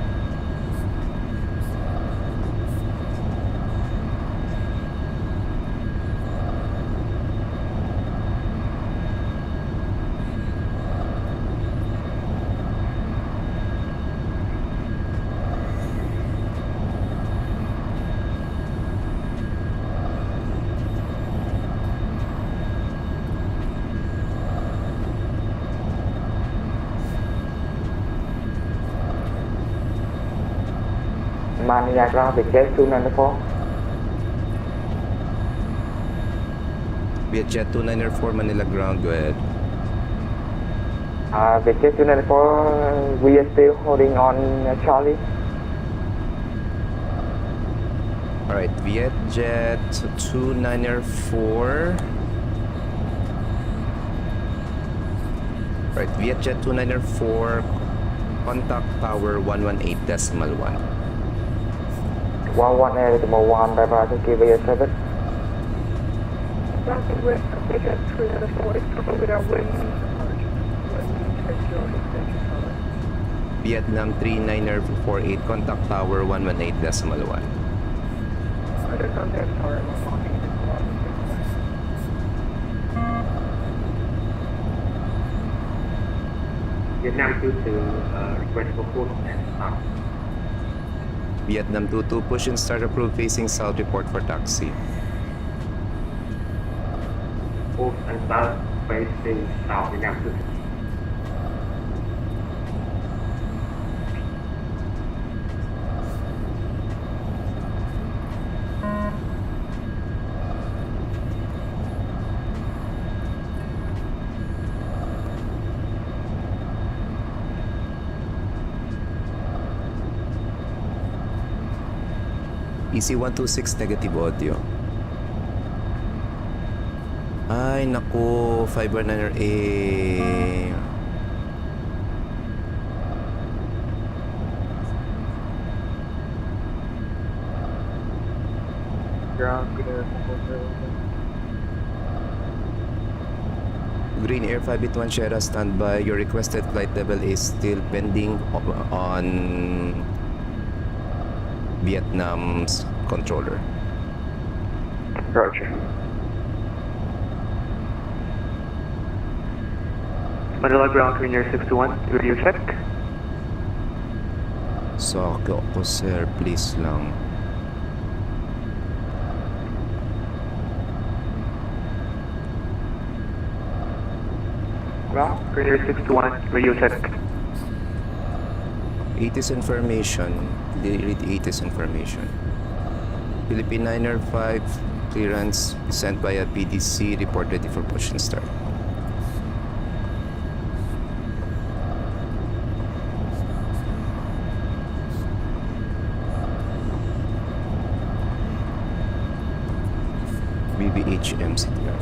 Manila Ground, Vietjet 294. Vietjet 294 Manila Ground, go ahead. Vietjet 294, we are still holding on Charlie. Alright, Vietjet 294. Alright, Vietjet 294, contact tower 118.1. 118.1, bye-bye, thank you for your service. Roger, Vietjet 394 is covered with our wings. When we take your extension color. Vietnam 3948, contact tower 118.1. Roger, contact tower 118.1. Vietnam 22, request for push and start. Vietnam 22, push and start approved facing south, report for taxi. Push and start facing south, Vietnam 22. EC126 negative audio. Ay, naku. 519er A. Ground clear, Green Air 581 Sierra standby. Your requested flight level is still pending on Vietnam's controller. Roger. Manila ground Green Air 621, radio check. Soko ko sir, please lang. Ground Green Air 621, radio check. ATIS information. Read ATIS information. Philippine 905 clearance sent via PDC. Report ready for push and start. BBH MCTR.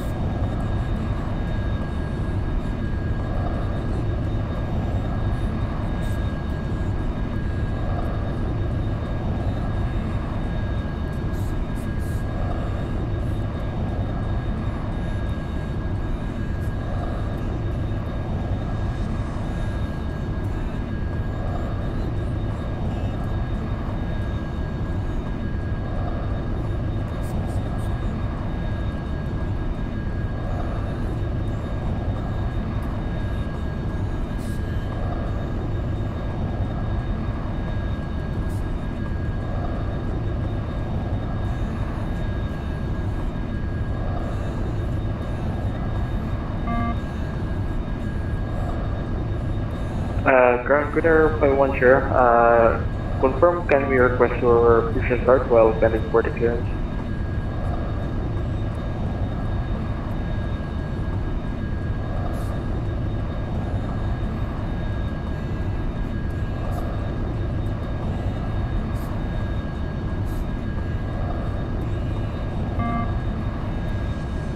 Ground Clear 51 Sierra. Confirm, can we request your push and start while pending for the clearance?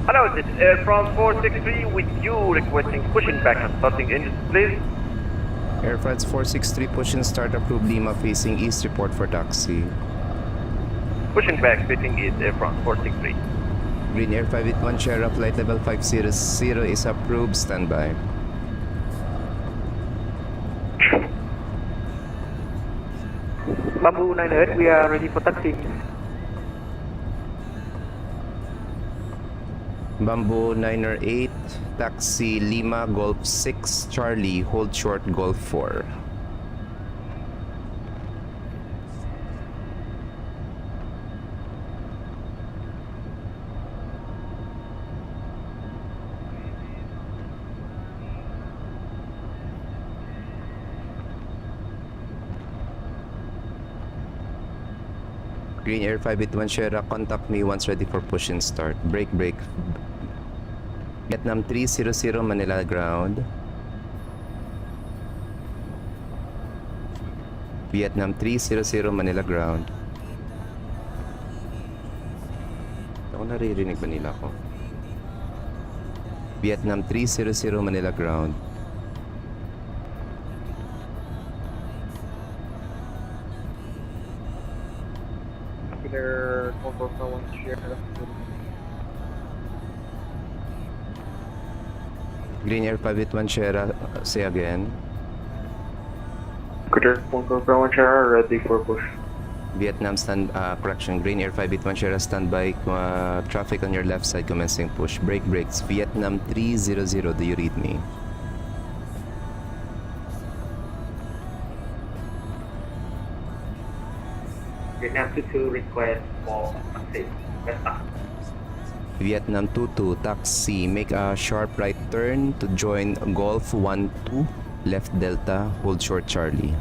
Hello, this is Air France 463 with you requesting pushing back and starting engines, please. Air France 463 push and start approved Lima facing east, report for taxi. Pushing back, facing east, Air France 463. Green Air 581 Sierra flight level 500 is approved, standby. Bamboo 908, we are ready for taxi. Bamboo 908, taxi Lima Golf 6 Charlie, hold short Golf 4. Green Air 581 Sierra, contact me once ready for push and start. Break. Vietnam 300 Manila ground. Vietnam 300 Manila ground. Ako naririnig ba nila ako? Vietnam 300 Manila ground. Clear 141 Sierra. Green Air 581 Sierra, say again. Clear 141 Sierra, ready for push. Vietnam correction. Green Air 581 Sierra standby. Traffic on your left side commencing push. Brakes. Vietnam 300. Do you read me? Vietnam 22 request for taxi. Vietnam 22 taxi. Make a sharp right turn to join Golf 12 left Delta. Hold short Charlie.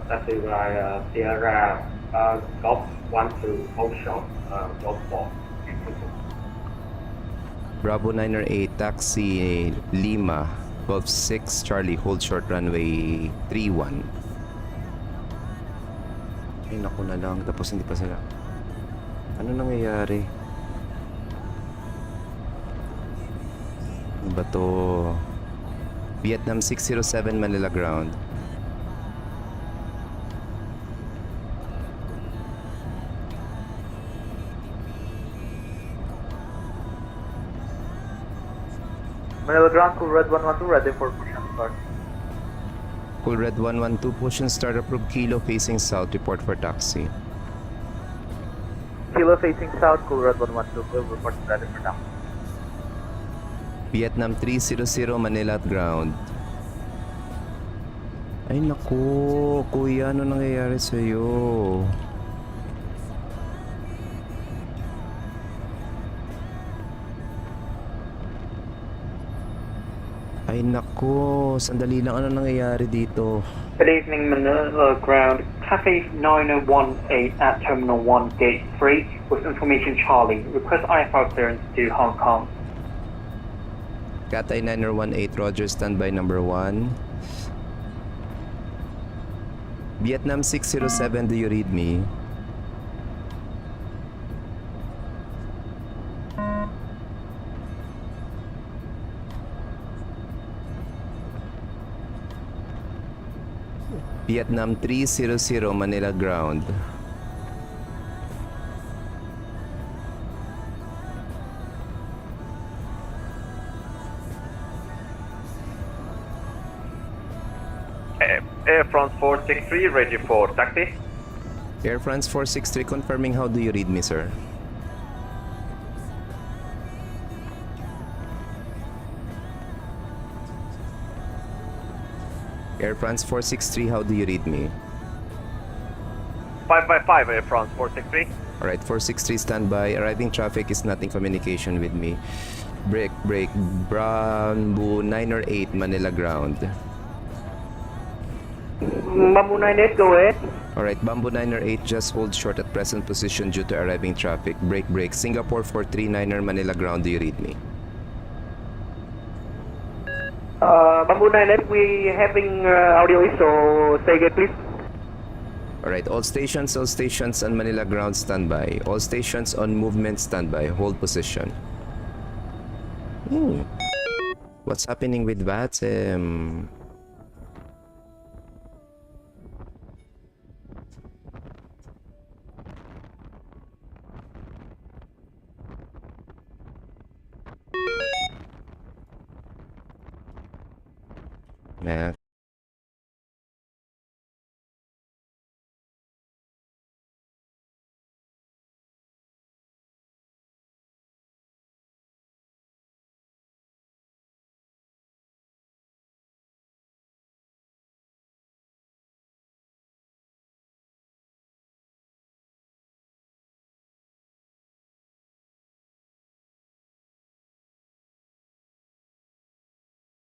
Taxi by Sierra Golf 12 hold short Golf 4. Bravo 908 taxi Lima Golf 6 Charlie, hold short runway 31. Ay naku na lang, tapos hindi pa sila. Ano nangyayari? Ano ba to? Vietnam 607 Manila ground. Manila ground, cool red 112, ready for push and start. Cool red 112, push and start, approved kilo facing south, report for taxi. Kilo facing south, cool red 112, will report ready for taxi. Vietnam 300 Manila at ground. Ay naku, kuya, ano nangyayari sa'yo? Ay naku, sandali lang, ano nangyayari dito? Good evening, Manila ground. Cafe 9018 at Terminal 1 Gate 3 with information Charlie. Request IFR clearance to Hong Kong. Cathay 9018, Roger, standby number 1. Vietnam 607, do you read me? Vietnam 300 Manila ground. Air France 463, ready for taxi. Air France 463, confirming, how do you read me, sir? Air France 463, how do you read me? 555, Air France 463. Alright, 463 standby. Arriving traffic is not in communication with me. Break, Bamboo 908 Manila ground. Bamboo 98, go ahead. Alright, Bamboo 908, just hold short at present position due to arriving traffic. Break, Singapore 439 Manila ground, do you read me? Bamboo 98, we having audio is, so say again please. Alright, all stations on Manila ground standby. All stations on movement standby. Hold position. What's happening with VATSIM?